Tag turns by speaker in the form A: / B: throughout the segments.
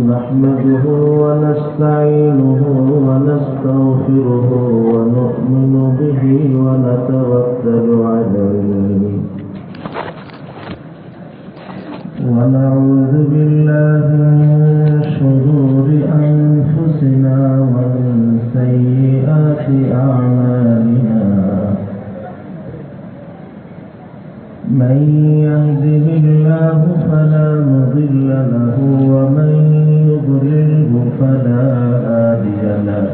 A: نحمده ونستعينه ونستغفره ونؤمن به ونتوكل عليه ونعوذ بالله من شرور أنفسنا ومن سيئات أعمالنا من يهده الله فلا مضل له ومن يضلله فلا هادي له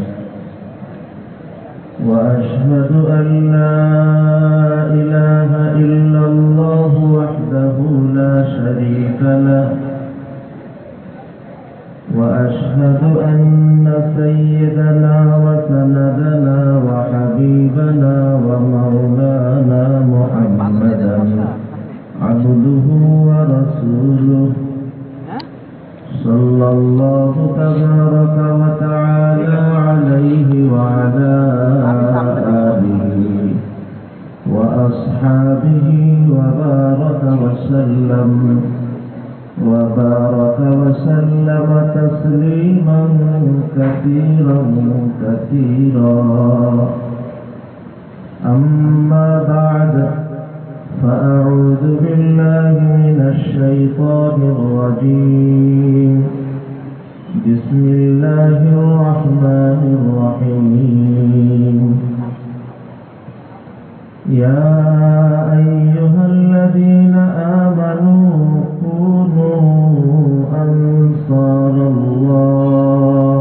A: وأشهد أن لا إله إلا الله وحده لا شريك له وأشهد أن سيدنا وسندنا وحبيبنا ومولانا محمدا عبده ورسوله صلى الله تبارك وتعالى عليه وعلى آله وأصحابه وبارك وسلم تسليما كثيرا كثيرا أما بعد فأعوذ بالله من الشيطان الرجيم بسم الله الرحمن الرحيم يا أيها الذين آمنوا كونوا أنصار الله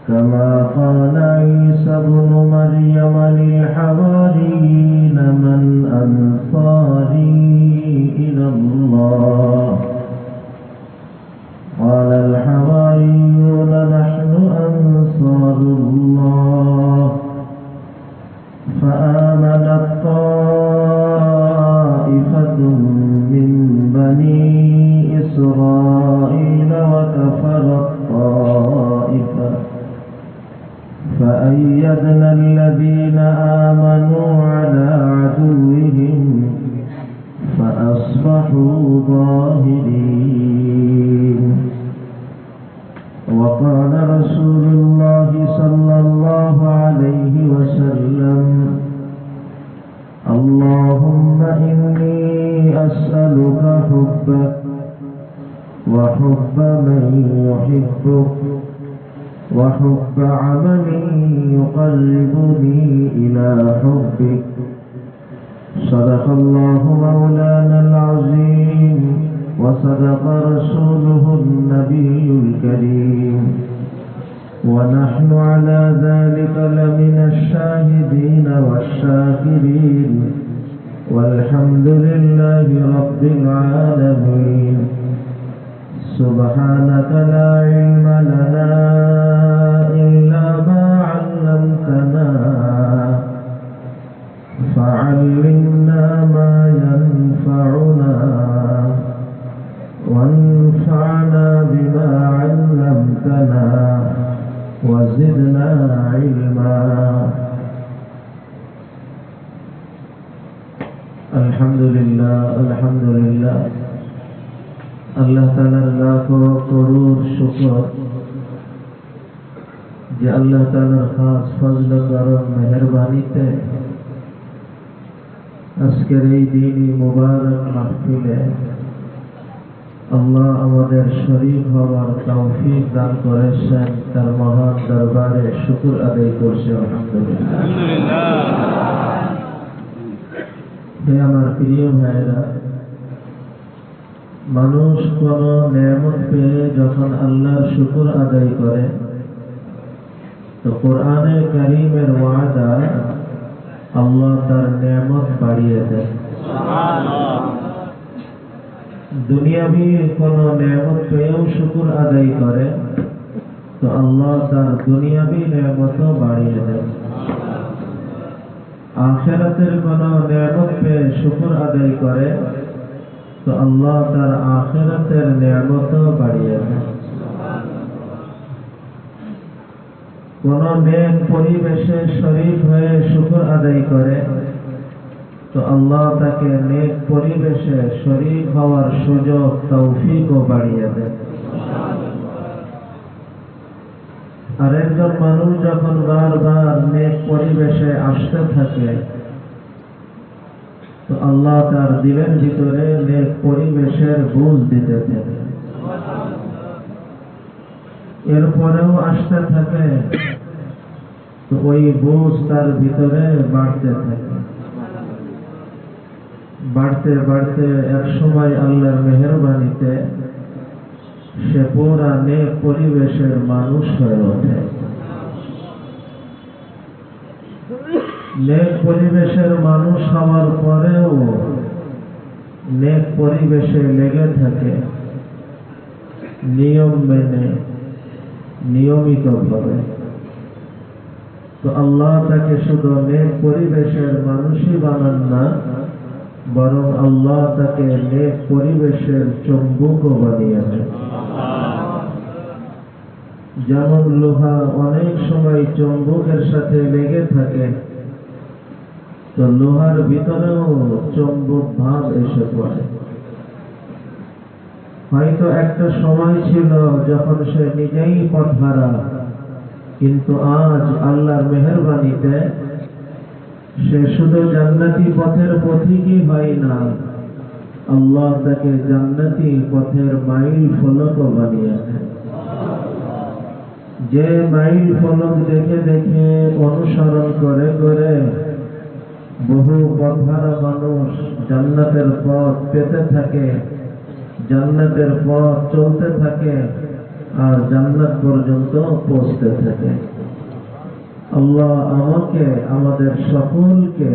A: كما قال عيسى ابن مريم للحواريين من أنصاري إلى الله قال الحواريون نحن أنصار الله فآمنت طائفة من بني إسرائيل وكفرت طائفة فأيدنا الذين آمنوا على عدوهم فأصبحوا ظاهرين وقال رسول الله صلى الله عليه وسلم اللهم إني أسألك حبك وحب من يحبك وحب عمل يقربني إلى حبك صدق الله مولانا العظيم وصدق رسوله النبي الكريم ونحن على ذلك لمن الشاهدين والشاكرين والحمد لله رب العالمين سبحانك لا علم لنا إلا ما علمتنا فعلمنا ما ينفعنا وانفعنا بما علمتنا وزدنا علما الحمد لله আল্লাহ তাআলার লাখো করোড় শুকর যে আল্লাহ তাআলার খাস ফজল করম মেহেরবানিতে আজকের এই দিনই মুবারক মাহফিলে আল্লাহ আমাদের শরীক হওয়ার তৌফিক দান করেছেন তার মহান দরবারে শুকর আদায় করছি আলহামদুলিল্লাহ। হে আমার প্রিয় ভাইরা, মানুষ কোন নেয়ামত পেয়ে যখন আল্লাহর শুকর আদায় করে তো কোরআনে কারীমের ওয়াদা আল্লাহ তার নেয়ামত বাড়িয়ে দেন। দুনিয়াবি কোন নেয়ামত পেয়েও শুকর আদায় করে তো আল্লাহ তার দুনিয়াবি নেয়ামতও বাড়িয়ে দেন। আখিরাতের কোন নেয়ামত পেয়ে শুকর আদায় করে তো আল্লাহ তার আখিরাতের নেয়ামতও বাড়িয়ে দেন। কোন নেক পরিবেশে শরীক হয়ে শুকর আদায় করে তো আল্লাহ তাকে নেক পরিবেশে শরীক হওয়ার সুযোগ তৌফিকও বাড়িয়ে দেন। আর একজন মানুষ যখন বারবার নেক পরিবেশে আসতে থাকে, তো আল্লাহ তার দিলের ভিতরে নেক পরিবেশের বুঝ দিতে থাকে। এরপরেও আসতে থাকে, তো ওই বুঝ তার ভিতরে বাড়তে থাকে। বাড়তে বাড়তে এক সময় আল্লাহর মেহেরবানিতে সে পুরা নেক পরিবেশের মানুষ হয়ে ওঠে। নেক পরিবেশের মানুষ হওয়ার পরেও নেক পরিবেশে লেগে থাকে, নিয়ম মেনে নিয়মিত ভাবে। তো আল্লাহ তাকে শুধু নেক পরিবেশের মানুষই বানান না, বরং আল্লাহ তাকে নেক পরিবেশের চুম্বকও বানিয়েছেন। যেমন লোহা অনেক সময় চুম্বকের সাথে লেগে থাকে, তো লোহার ভিতরেও চুম্বক ভাব এসে পড়ে। হয়তো একটা সময় ছিল যখন সে নিজেই পথহারা, কিন্তু আজ আল্লাহর মেহেরবানিতে সে শুধু জান্নাতি পথের পথিকই হয় না, আল্লাহ তাকে জান্নাতি পথের মাইল ফলকও বানিয়েছে। যে মাইল ফলক দেখে দেখে অনুসরণ করে করে বহু পথহারা মানুষ জান্নাতের পথ পেতে থাকে, জান্নাতের পথ চলতে থাকে, আর জান্নাত পর্যন্ত পৌঁছতে থাকে। আল্লাহ আমাকে, আমাদের সকলকে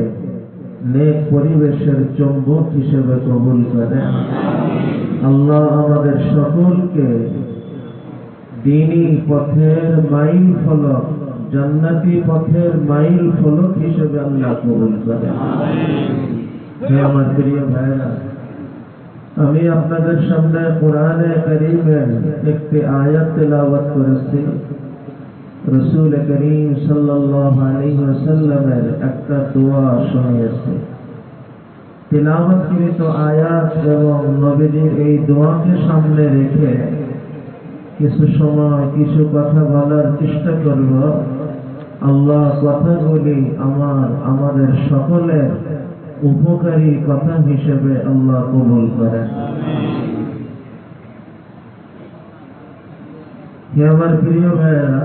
A: নেক পরিবেশের চুম্বক হিসেবে কবুল করেন। আল্লাহ আমাদের সকলকে দ্বীনি পথের মাইল ফলক, জান্নাতি পথের মাইল ফলক হিসেবে আল্লাহ কবুল করেন। হে আমার প্রিয় ভাইরা, আমি আপনাদের সামনে কোরআনে কারীমের একটি আয়াত তেলাওয়াত করেছি। রাসূল করিম সাল্লাল্লাহু আলাইহি ওয়াসাল্লামের একটা দোয়া শুনিয়েছি। তিলাওয়াতকৃত আয়াত এবং নবীজির এই দোয়াকে সামনে রেখে কিছু সময় কিছু কথা বলার চেষ্টা করব। আল্লাহ কথাগুলি আমাদের সকলের উপকারী কথা হিসেবে আল্লাহ কবুল করেন। হে আমার প্রিয় ভাইয়েরা,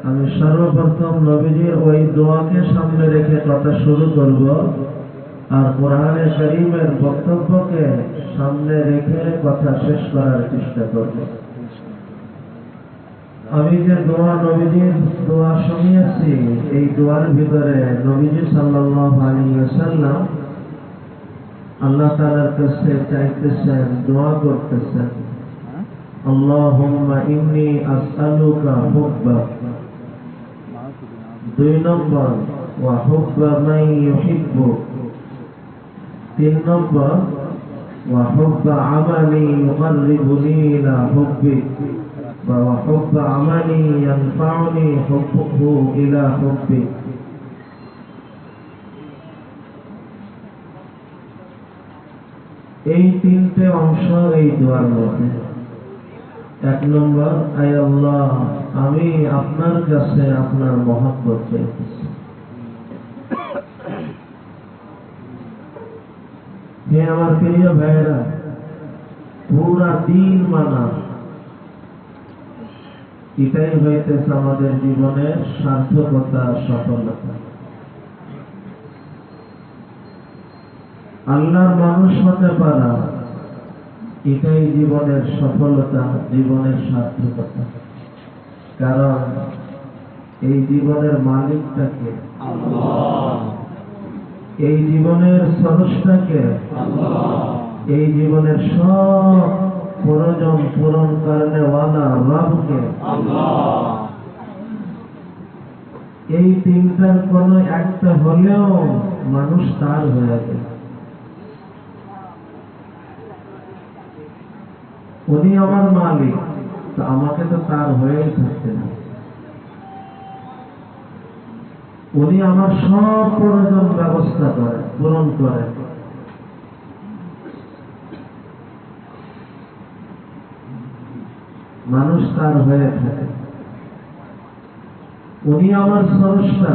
A: আমি সর্বপ্রথম নবীজির ওই দোয়াকে সামনে রেখে কথা শুরু করব, আর কোরআনে কারীমের বক্তব্যকে সামনে রেখে কথা শেষ করার চেষ্টা করব। আমি যে দোয়া নবীজির দোয়া শুনিয়েছি, এই দোয়ার ভিতরে নবীজি সাল্লাল্লাহু আলাইহি ওয়াসাল্লাম আল্লাহ তাআলার কাছে চাইতেছেন, দোয়া করতেছেন, আল্লাহুম্মা ইন্নী আসআলুকা হুব্বাক। 2 নম্বর, ওয়া হুব্বা মান ইউহিব্বুক। 3 নম্বর, ওয়া হুব্বা আমালি ইউকাররিবুনি ইলা হুব্বিক, ওয়া হুব্বা আমালি ইয়ানফাউনি হুব্বুহু ইলা হুব্বিক। এই 3টে অংশ এই দোয়ার মধ্যে। 1 নম্বর, আয় আল্লাহ, আমি আপনার কাছে আপনার মহব্বত চাইতেছি। হে আমার প্রিয় ভাইয়েরা, পুরা দিন মানা, এটাই হইতেছে আমাদের জীবনের সার্থকতা, সফলতা। আল্লাহর মানুষ হতে পারা, এটাই জীবনের সফলতা, জীবনের সার্থকতা। কারণ এই জীবনের মালিকটাকে আল্লাহ, এই জীবনের স্রষ্টাকে আল্লাহ, এই জীবনের সব প্রয়োজন পূরণ করেনেওয়ালা রবকে আল্লাহ। এই 3টার কোন একটা হলেও মানুষ তার হয়ে যায়। উনি আমার মালিক, তো আমাকে তো তার হয়েই থাকতে না। উনি আমার সব প্রয়োজন ব্যবস্থা করেন, পূরণ করেন। মানুষ তার হয়ে থাকে। উনি আমার স্রষ্টা।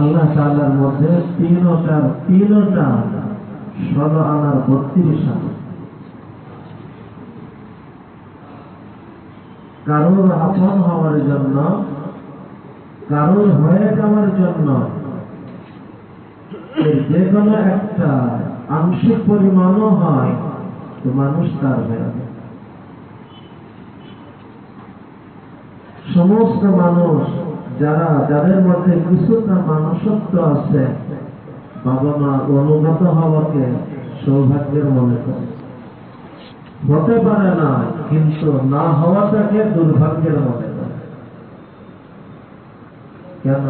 A: আল্লাহ তাআলার মধ্যে তিনটা 16 আনার 32 আনা। কারোর আপন হওয়ার জন্য, কারোর হয়ে যাওয়ার জন্য এর যে কোনো একটা আংশিক পরিমাণও হয় তো মানুষ তার হয়ে যায়। সমস্ত মানুষ যাদের মধ্যে কিছুটা মানুষত্ব আছে, বাবা মা অনুগত হওয়াকে সৌভাগ্যের মনে করে। হতে পারে না, কিন্তু না হওয়াটাকে দুর্ভাগ্যের মনে করে। কেন?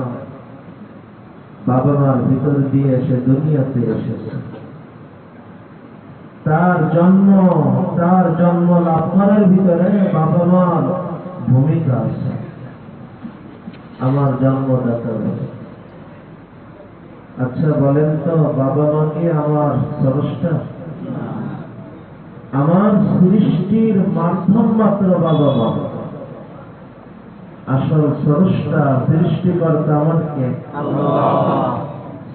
A: বাবা মার ভিতর দিয়ে সে দুনিয়াতে এসেছে। তার জন্ম লাভ করার ভিতরে বাবা মার ভূমিকা আছে। আমার জন্মদাতা। আচ্ছা বলেন তো, বাবা মা কি আমার স্রষ্টা? আমার সৃষ্টির মাধ্যম মাত্র বাবা মা। আসল স্রষ্টা, সৃষ্টিকর্তা আমার কে? আল্লাহ।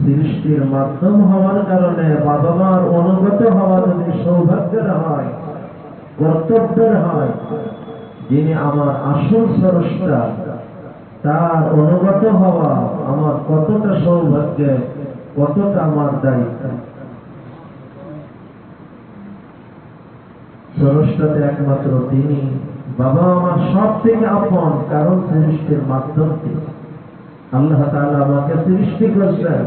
A: সৃষ্টির মাধ্যম হওয়ার কারণে বাবা মার অনুগত হওয়া যদি সৌভাগ্যের হয়, কর্তব্যের হয়, যিনি আমার আসল স্রষ্টা তার অনুগত হওয়া আমার কতটা সৌভাগ্য, কতটা আমার দায়িত্ব। স্রষ্টাতে একমাত্র তিনি। বাবা আমার সব থেকে আপন, কারণ সৃষ্টির মাধ্যম তিনি। আল্লাহ তাআলা আমাকে সৃষ্টি করেছেন,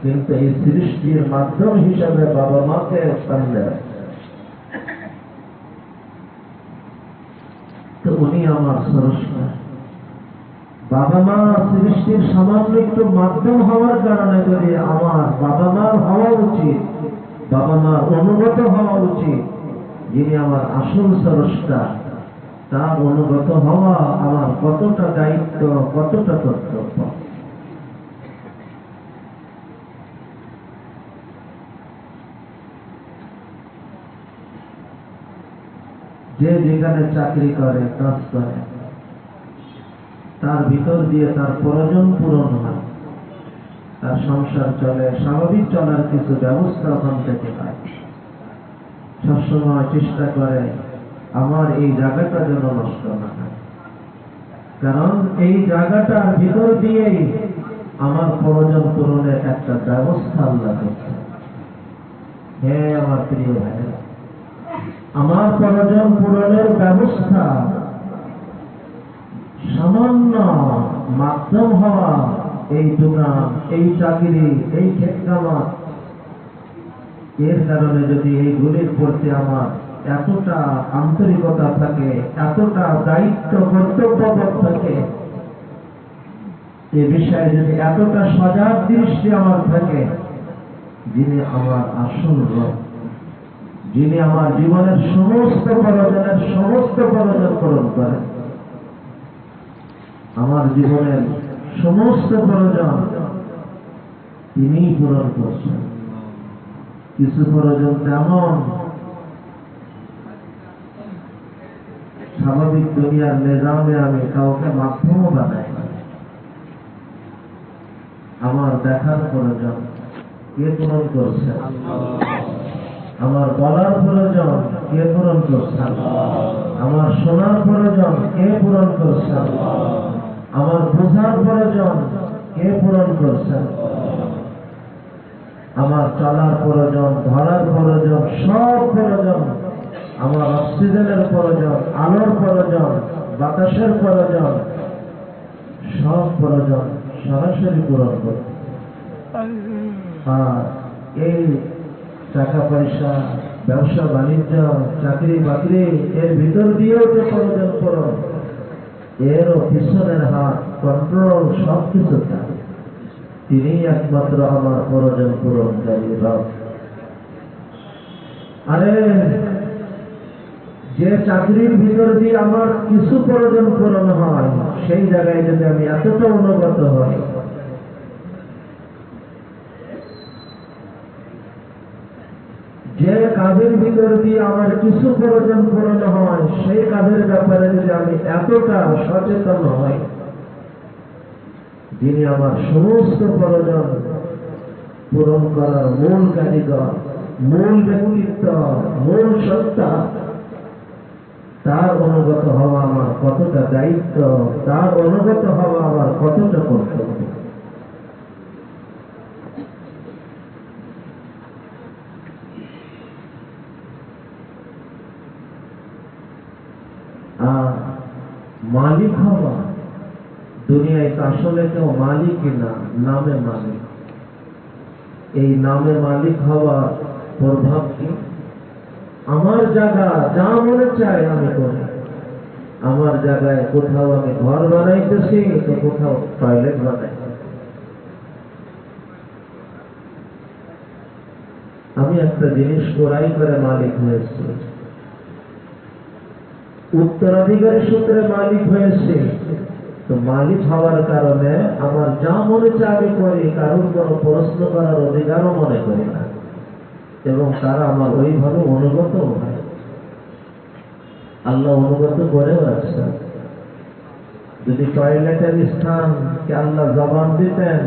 A: কিন্তু এই সৃষ্টির মাধ্যম হিসাবে বাবা মাকে স্থান দেন। তো উনি আমার স্রষ্টা। বাবা মা সৃষ্টির সামান্য একটু মাধ্যম হওয়ার কারণে যদি আমার বাবা মার হওয়া উচিত, বাবা মার অনুগত হওয়া উচিত, যিনি আমার আসল স্রষ্টা তার অনুগত হওয়া আমার কতটা দায়িত্ব, কতটা কর্তব্য। যে যেখানে চাকরি করে, কাজ করে, তার ভিতর দিয়ে তার প্রয়োজন পূরণ হয়, তার সংসার চলে, স্বাভাবিক চলার কিছু ব্যবস্থা ওখান থেকে হয়। সবসময় চেষ্টা করে আমার এই জায়গাটা যেন নষ্ট না হয়, কারণ এই জায়গাটার ভিতর দিয়েই আমার প্রয়োজন পূরণের একটা ব্যবস্থা আল্লাহ করছে। হ্যাঁ আমার প্রিয় ভাই, আমার প্রয়োজন পূরণের ব্যবস্থা সামান্য মাধ্যম হওয়া এই দোকান, এই চাকরি, এই ক্ষেতকামাত, এর কারণে যদি এইগুলির প্রতি আমার এতটা আন্তরিকতা থাকে, এতটা দায়িত্ব কর্তব্যবোধ থাকে, এ বিষয়ে যদি এতটা সজাগ দৃষ্টি আমার থাকে, যিনি আমার আসল রব, যিনি আমার জীবনের সমস্ত প্রয়োজন পূরণ করেন, আমার জীবনের সমস্ত প্রয়োজন তিনিই পূরণ করছেন। কিছু প্রয়োজন তেমন স্বাভাবিক দুনিয়ার নিজামে আমি কাউকে মাধ্যমও বানাই না। আমার দেখার প্রয়োজন কে পূরণ করছে? আমার বলার প্রয়োজন কে পূরণ করছে? আমার শোনার প্রয়োজন কে পূরণ করছে? আমার বোঝার প্রয়োজন কে পূরণ করছেন? আমার চলার প্রয়োজন, ধরার প্রয়োজন, সব প্রয়োজন, আমার অক্সিজেনের প্রয়োজন, আলোর প্রয়োজন, বাতাসের প্রয়োজন, সব প্রয়োজন সরাসরি পূরণ করে। আর এই টাকা পয়সা, ব্যবসা বাণিজ্য, চাকরি বাকরি, এর ভিতর দিয়েও যে প্রয়োজন পূরণ, এরও পিছনের হাত, কন্ট্রোল, সব কিছু থাকে। তিনি একমাত্র আমার প্রয়োজন পূরণকারী রব। আরে যে চাকরির ভিতর দিয়ে আমার কিছু প্রয়োজন পূরণ হয়, সেই জায়গায় যদি আমি এতটা অনুগত হই, যে কাজের ভিতর দিয়ে আমার কিছু প্রয়োজন পূরণ হয়, সেই কাজের ব্যাপারে যদি আমি এতটা সচেতন হই, যিনি আমার সমস্ত প্রয়োজন পূরণ করার মূল কারিগর, মূল ব্যক্তিত্ব, মূল সত্তা, তার অনুগত হওয়া আমার কতটা দায়িত্ব, তার অনুগত হওয়া আমার কতটা কর্তব্য। আর মালিক হওয়া, দুনিয়ায় তো আসলে কেউ মালিকই না, নামে মালিক। এই নামে মালিক হওয়া প্রভাব কি? আমার জায়গা যা মনে চায় আমি করি। আমার জায়গায় কোথাও আমি ঘর বানাইতেছি, তো কোথাও টয়লেট বানাই। আমি একটা জিনিস ক্রয় করে মালিক হয়েছি, উত্তরাধিকারী সূত্রে মালিক হয়েছে। তো মালিক হওয়ার কারণে আমার যা মনে চায় আমি করি, কারোর কোনো প্রশ্ন করার অধিকারও মনে করি না, এবং তারা আমার ওইভাবে অনুগত হয়। আল্লাহ অনুগত করেও আছে। যদি টয়লেটের স্থানকে আল্লাহ জবান দিতেন,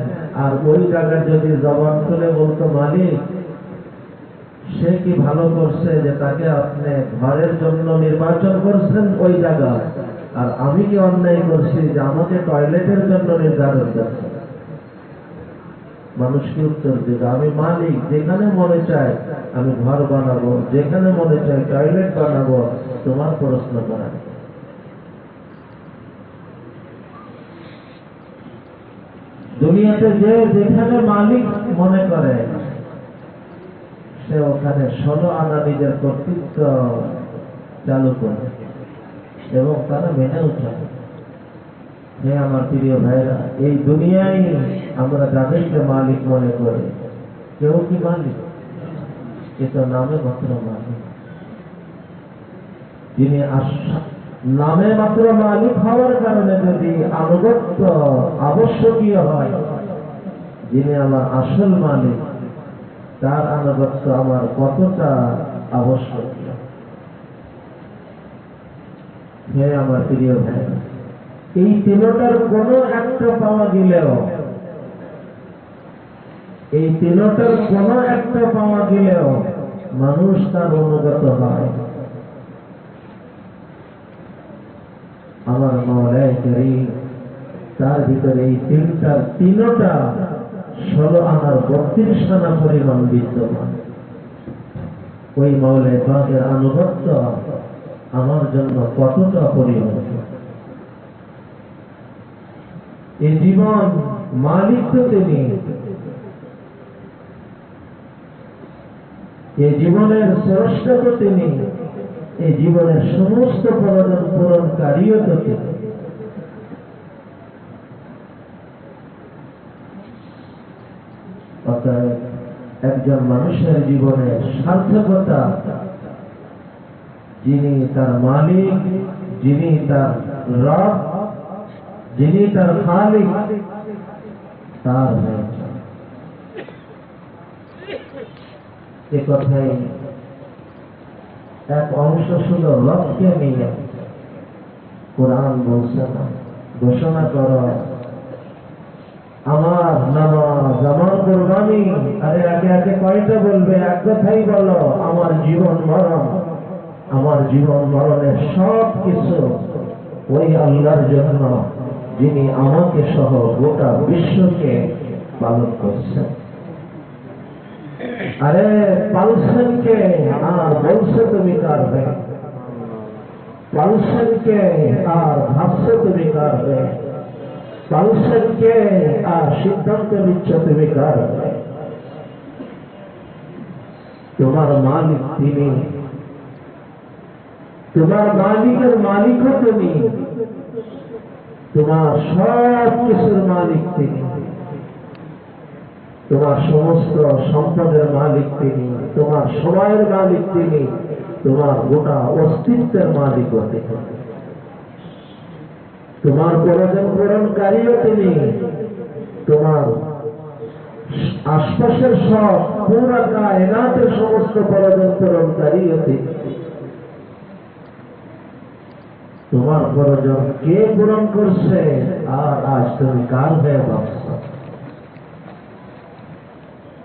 A: আর ওই জায়গায় যদি জবান তুলে বলতো মালিক, সে কি ভালো করছে যে তাকে আপনি ঘরের জন্য নির্বাচন করছেন ওই জায়গা, আর আমি কি অন্যায় করছি যে আমাকে টয়লেটের জন্য নির্ধারণ করছে? মানুষ কি উত্তর দেবে? আমি মালিক, যেখানে মনে চায় আমি ঘর বানাবো, যেখানে মনে চায় টয়লেট বানাবো, তোমার প্রশ্ন করা। দুনিয়াতে যে যেখানে মালিক মনে করে, সে ওখানে 16 আনা নিজের কর্তৃত্ব চালু করে, এবং তারা মেনে উঠে। হে আমার প্রিয় ভাইরা, এই দুনিয়ায় আমরা যাদেরকে মালিক মনে করি, কেউ কি মালিক? কিন্তু নামে মাত্র মালিক। যিনি নামে মাত্র মালিক হওয়ার কারণে যদি আনুগত্য আবশ্যকীয় হয়, যিনি আমার আসল মালিক, তার আনুগত্য আমার কতটা আবশ্যকীয়। হে আমার প্রিয় ভাই, এই তিনটার কোনো একটা পাওয়া গেলেও, এই তিনটার কোনো একটা পাওয়া গেলেও মানুষ তার অনুগত হয়। আমার মাওলায়ে কারীম তার ভিতরে এই তিনটা 16 আনার 32 আনা পরিমাণ বিদ্যমান। ওই মাওলায়ে পাকের আনুগত্য আমার জন্য কতটা পরিমাণ। এই জীবন মালিক তো তিনি, এই জীবনের স্রষ্টা তো তিনি, এই জীবনের সমস্ত প্রয়োজন পূরণকারীও তো তিনি। অর্থাৎ একজন মানুষের জীবনে সার্থকতা, যিনি তার মালিক, যিনি তার রব, যিনি তার খালিক, তার এ কথাই এক অংশ শুধু রবকে নিয়ে কোরআন বলছে না, ঘোষণা কর আমার নামাজ, আমার কুরবানি। আরে একে একে কয়টা বলবে? এক কথাই বলো, আমার জীবন মরণ, আমার জীবন মরণের সব কিছু ওই আল্লাহর জন্য, যিনি আমাকে সহ গোটা বিশ্বকে পালন করছেন। আরে পালছেন কে? আর বলছে তুমি কারবে, পালছেন কে? আর ভাবছে তুমি কারবে, পালছেন কে? আর সিদ্ধান্ত নিচ্ছ তুমি কারবে। তোমার মালিক তিনি, তোমার মালিকের মালিকও তুমি, তোমার সব কিছুর মালিক তিনি, তোমার সমস্ত সম্পদের মালিক তিনি, তোমার সময়ের মালিক তিনি, তোমার গোটা অস্তিত্বের মালিকও তিনি, তোমার প্রয়োজন পূরণকারীও তিনি, তোমার আশপাশের সব পুরা কায়নাতের সমস্ত প্রয়োজন পূরণকারীও তিনি। তোমার প্রয়োজন কে পূরণ করছে আর আজ তুমি কার হয়ে ভাবছ?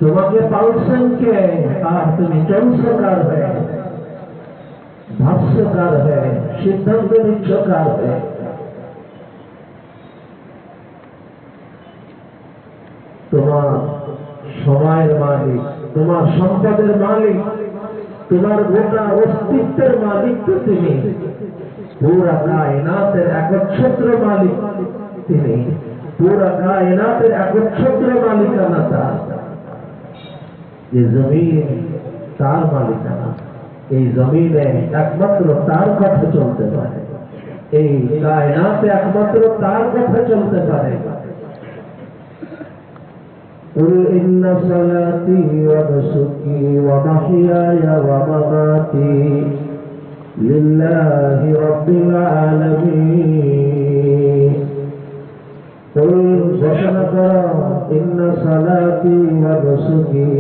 A: তোমাকে পালছেন কে আর তুমি চলছ কার হয়ে? ভাবছ কার হয়ে? সিদ্ধান্ত নিচ্ছ কার হয়ে? তোমার সময়ের মালিক, তোমার সম্পদের মালিক, তোমার গোটা অস্তিত্বের মালিক তো তিনি। পুরা কায়নাতের একচ্ছত্র মালিক তিনি, পুরা কায়নাতের একচ্ছত্র মালিকানা তার। এই জমিন তার মালিকানা, এই জমিনে একমাত্র তার কথা চলতে পারে, এই কায়নাতে একমাত্র তার কথা চলতে পারে। قل إن صلاتي ونسكي ومحياي ومماتي لله رب العالمين قل ঘোষণা করো إن صلاتي ونسكي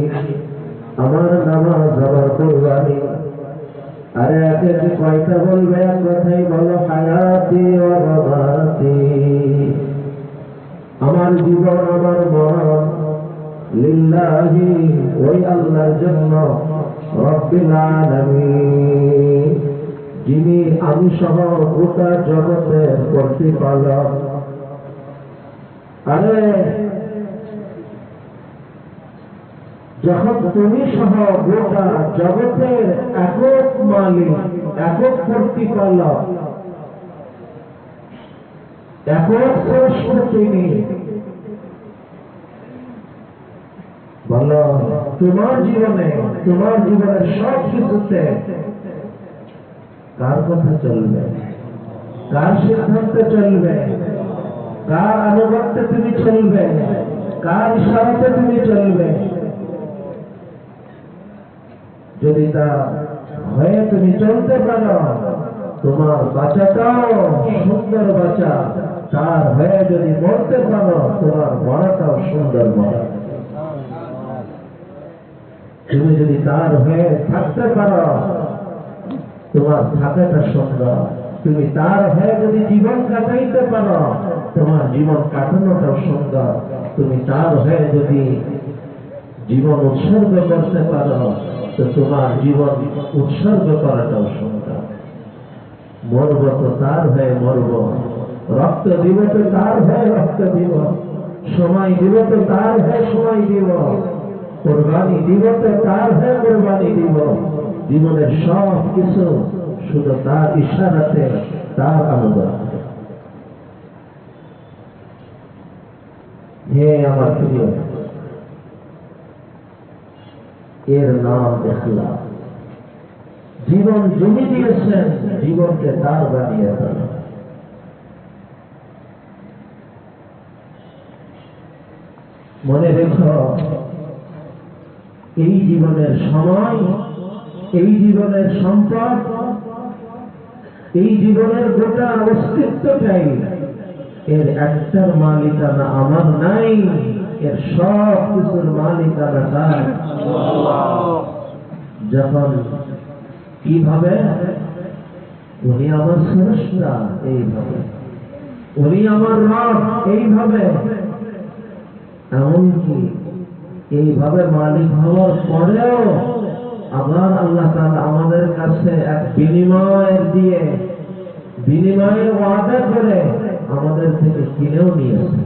A: আমার নামাজ আমার কুরবানি। আরে একে যে কয়টা বলবে এক কথাই বলো, হায়াতি ওয়া মামাতি, আমার জীবন আমার মরণ লিল্লাহি, ওই আল্লাহর জন্য, রব্বিল আলামিন, যিনি আমি সহ গোটা জগতের প্রতিপালক। আরে যখন তুমি সহ গোটা জগতের একক মালিক, একক প্রতিপালক, একক শ্রেষ্ঠ তিনি, বলো তোমার জীবনে, তোমার জীবনের সব কিছুতে কার কথা চলবে? কার সিদ্ধান্তে চলবে? কার আনুগত্যে তুমি চলবে? কার ইশারাতে তুমি চলবে? যদি তা হয়ে তুমি চলতে পারো, তোমার বাঁচাটাও সুন্দর বাঁচা। তার হয়ে যদি মরতে পারো, তোমার মরাটাও সুন্দর মরা। তুমি যদি তার হয়ে থাকতে পারো, তোমার থাকাটা সুন্দর। তুমি তার হয়ে যদি জীবন কাটাইতে পারো, তোমার জীবন কাটানোটাও সুন্দর। তুমি তার হয়ে যদি জীবন উৎসর্গ করতে পারো, তো তোমার জীবন উৎসর্গ করাটাও সুন্দর। মরব তো তার হয়ে মরব, রক্ত দিব তো তার হয়ে রক্ত দিব, সময় দিব তো তার হয়ে সময় দিব, কোরবানি দিব তো তার হয়ে কোরবানি দিব। জীবনের সব কিছু শুধু তার ইশারাতে, তার আনুগত্যে। হে আমার প্রিয়, এর নাম ইখলাস। জীবন যিনি দিয়েছেন, জীবনকে তার বানিয়ে দেন। মনে রেখো, এই জীবনের সময়, এই জীবনের সম্পদ, এই জীবনের গোটা অস্তিত্বটাই এর একটার মালিকানা আমার নাই, এর সব কিছুর মালিকানা তার। যখন কিভাবে উনি আমার স্রষ্টা, এইভাবে উনি আমার রব, এইভাবে, এমনকি এইভাবে মালিক হওয়ার পরেও আবার আল্লাহ তাআলা আমাদের কাছে এক বিনিময়ের ওয়াদা করে আমাদের থেকে কিনেও নিয়েছে।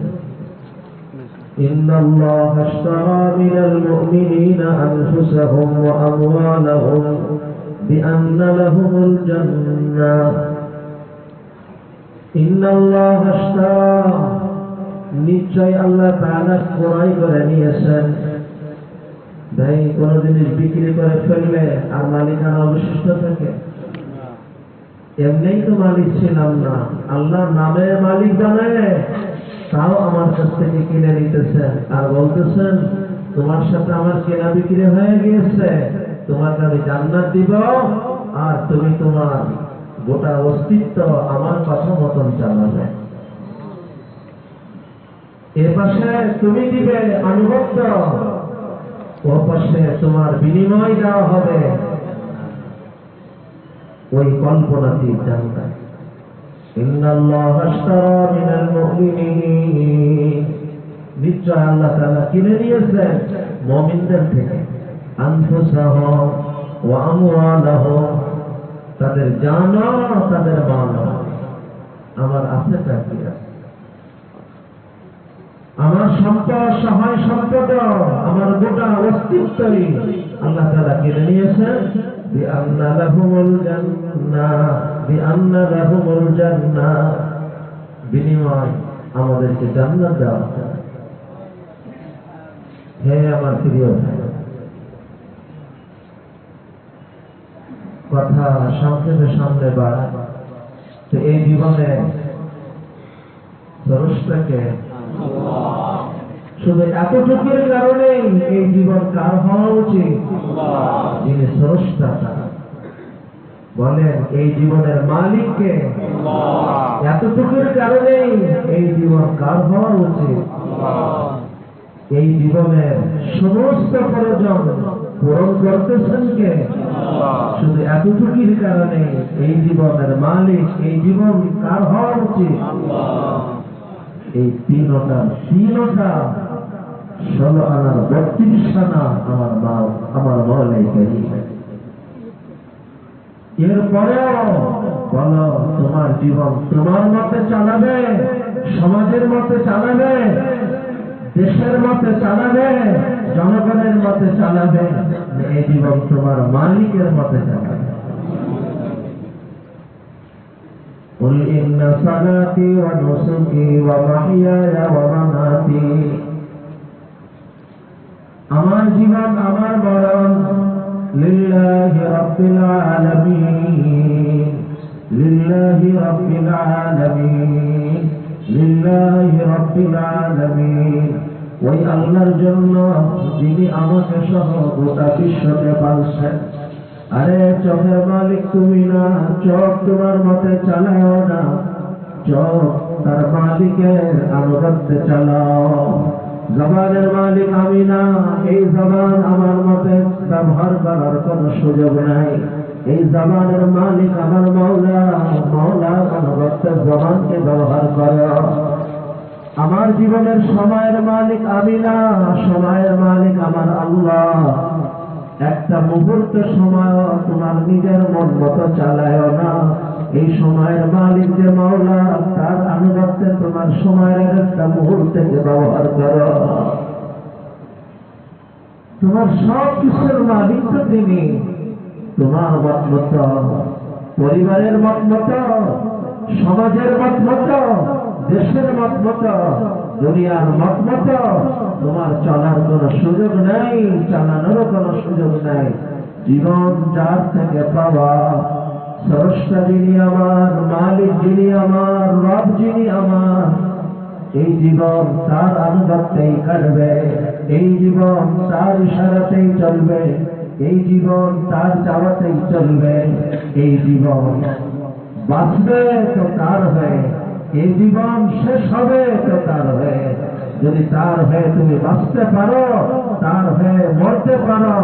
A: ইন্নাল্লাহ আশতারা মিনাল মুমিনিনা আনফুসাহুম ওয়া আমওয়ালাহুম বিআন্না লাহুমুল জান্নাহ। ইন্নাল্লাহ আশতারা, নিশ্চয় আল্লাহ তাআলা ক্রয় করে নিয়েছেন। ভাই, কোন জিনিস বিক্রি করে ফেললে আর মালিকানা অবশিষ্ট থাকে? এমনি তো মালিক ছিলাম না, আল্লাহ নামে মালিক বানায়, তাও আমার কাছ থেকে কিনে নিতেছেন আর বলতেছেন তোমার সাথে আমার কেনা বিক্রি হয়ে গিয়েছে, তোমাকে আমি জান্নাত দিব, আর তুমি তোমার গোটা অস্তিত্ব আমার কথা মতন চালাবে। এ পাশে তুমি দিবে আনুগত্য, ও পাশে তোমার বিনিময় দেওয়া হবে ওই কল্পনাতীত জান্নাত। ইন্নাল্লাহা আশতারা মিনাল মুমিনিন, নিশ্চয় আল্লাহ তাআলা কিনে নিয়েছেন মুমিনদের থেকে আনফুসাহুম ওয়া আমওয়ালাহুম, তাদের জান তাদের মাল। আমার আছে কি আছে? আমার সম্পদ, সহায় সম্পদ, আমার গোটা অস্তিত্বই আল্লাহ তাআলা কিনে নিয়েছেন। বিআন্না লাহুমুল জান্নাহ, বিআন্না লাহুমুল জান্নাহ, বিনিময় আমাদেরকে জান্নাত দেওয়া হবে। হে আমার প্রিয় ভাই, কথা সংক্ষেপে সামনে বাড়ায় তো এই জীবনে স্রষ্টাকে শুধু এতটুকুর কারণেই এই জীবন কার হওয়া উচিত? যিনি স্রষ্টা তারা বলেন এই জীবনের মালিককে। এতটুকুর কারণেই এই জীবন কার হওয়া উচিত? এই জীবনের সমস্ত প্রয়োজন পূরণ করতেছেন কে? শুধু এতটুকুর কারণে এই জীবনের মালিক, এই জীবন কার হওয়া উচিত? এই তিনটা 16 আনার 32 আনা আমার মাওলাই কারীম। এরপরেও বলো তোমার জীবন তোমার মতে চালাবে, সমাজের মতে চালাবে, দেশের মতে চালাবে, জনগণের মতে চালাবে, এই জীবন তোমার মালিকের মতে চালাবে। قل إن صلاتي ونسكي ومحياي ومماتي, আমার জীবন আমার মরণ লিল্লাহি রাব্বিল আলামিন, লিল্লাহি রাব্বিল আলামিন, লিল্লাহি রাব্বিল আলামিন, ওই আল্লাহর জন্য যিনি আমাকে সহ গোটা বিশ্বকে পালছেন। আরে চোখের মালিক তুমি না, চোখ তোমার মতে চালাও না, চোখ তার মালিকের আনুগত্যে চালাও। জবানের মালিক আমি না, এই জবান আমার মতে ব্যবহার করার কোন সুযোগ নাই। এই জবানের মালিক আমার মাওলা, মাওলার আনুগত্যে জবানকে ব্যবহার করো। আমার জীবনের সময়ের মালিক আমি না, সময়ের মালিক আমার আল্লাহ। একটা মুহূর্ত সময় তোমার নিজের মন মতো চালায় না, এই সময়ের মালিক যে মাওলা, তার আনুগত্যে তোমার সময়ের একটা মুহূর্তকে ব্যবহার করো। তোমার সব কিছুর মালিক তো তিনি। তোমার মত মতো, পরিবারের মত মতো, সমাজের মত মতো, দেশের মত মতো, দুনিয়ার মত মতো তোমার চলার কোন সুযোগ নাই, চালানোরও কোন সুযোগ নাই। জীবন যার থেকে পাওয়া, স্রষ্টা যিনি আমার, মালিক যিনি আমার, রব যিনি আমার, এই জীবন তার আনুগত্যেই কাটবে, এই জীবন তার ইশারাতেই চলবে, এই জীবন তার চাওয়াতেই চলবে। এই জীবন বাঁচবে তো তার হয়ে, এই জীবন শেষ হবে তো তার হয়ে। যদি তার হয়ে তুমি বাঁচতে পারো, তার হয়ে মরতে পারো,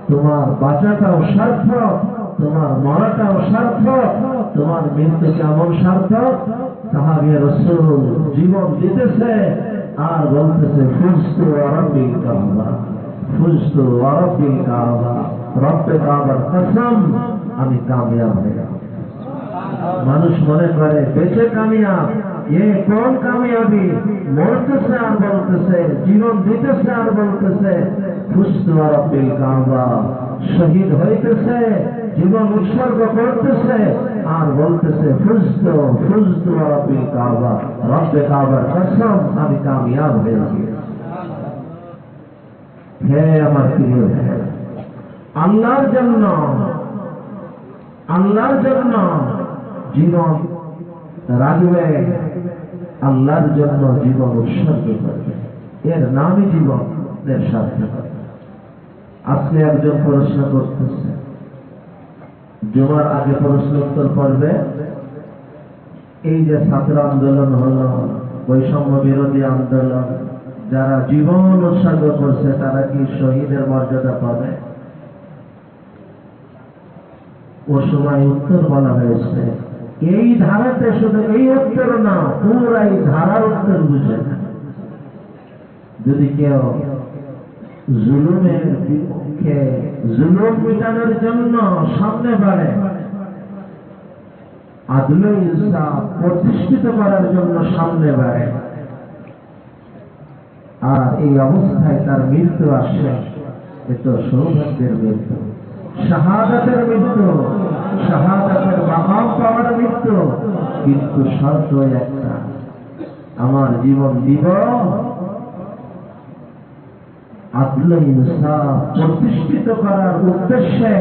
A: তোমার বাঁচাটাও সার্থক, তোমার মরাটাও সার্থক, তোমার মৃত্যু কেমন সার্থক? সাহাবী রাসূল জীবন দিতেছে আর বলতেছে ফুজতু রাব্বিল কাবা, ফুজতু রাব্বিল কাবা, রব্বে কাবার কসম আমি কামিয়াব হয়ে গেলাম। মানুষ মনে করে বেঁচে কামিয়াব, এ কোন কামিয়াবি? মরতেছে আর বলতেছে, জীবন দিতেছে আর বলতেছে ফুজতু রাব্বিল কাবা, শহীদ হইতেছে, জীবন উৎসর্গ করতেছে আর বলতেছে ফুজতু ফুজতু রাব্বিল কাবা, রব্বে কাবার কসম আমি কামিয়াব হয়ে গেছি। হে আমার প্রিয় ভাই, আল্লাহর জন্য, আল্লাহর জন্য জীবন রাখবে, আল্লাহর জন্য জীবন উৎসর্গ করবে, এর নামই জীবনের সার্থকতা। আজকে একজন প্রশ্ন করতেছে, জুমার আগে প্রশ্নোত্তর পর্বে এই যে ছাত্র আন্দোলন হলো, বৈষম্য বিরোধী আন্দোলন, যারা জীবন উৎসর্গ করছে তারা কি শহীদের মর্যাদা পাবে? ও সময় উত্তর বলা হয়েছে। এই ধারাতে শুধু এই উত্তর না, পুরাই ধারার উত্তর বুঝে না। যদি কেউ জুলুমের বিপক্ষে, জুলুম মিটানোর জন্য সামনে বাড়ে, আদল ইনসাফ প্রতিষ্ঠিত করার জন্য সামনে বাড়ে, আর এই অবস্থায় তার মৃত্যু আসে, এ তো সৌভাগ্যের মৃত্যু, শাহাদাতের মৃত্যু, শাহাদাতের মাকাম পাওয়ার মৃত্যু। কিন্তু শর্ত একটা, আমার জীবন দিব আদল ইনসাফ প্রতিষ্ঠিত করার উদ্দেশ্যে,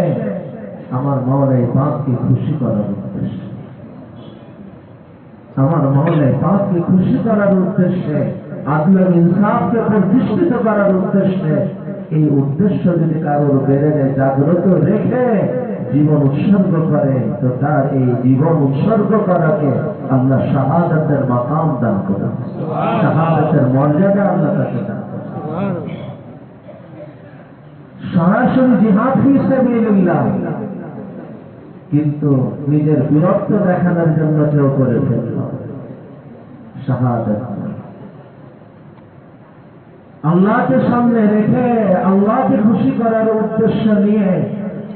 A: আমার মাওলাই পাককে খুশি করার উদ্দেশ্যে, আমার মাওলাই পাককে খুশি করার উদ্দেশ্যে, আদল ইনসাফকে প্রতিষ্ঠিত করার উদ্দেশ্যে। এই উদ্দেশ্য যদি কারোর বেড়ে জাগ্রত রেখে জীবন উৎসর্গ করে, তো তার এই জীবন উৎসর্গ করাকে আল্লাহ শাহাদাতের মাকাম দান করেন, শাহাদাতের মর্যাদা আল্লাহ তাকে দান করেন। সরাসরি জিহাদ ফি সাবিলিল্লাহ, কিন্তু নিজের বীরত্ব দেখানোর জন্য কেউ করে ফেলল শাহাদাত। আল্লাহকে সামনে রেখে, আল্লাহকে খুশি করার উদ্দেশ্য নিয়ে,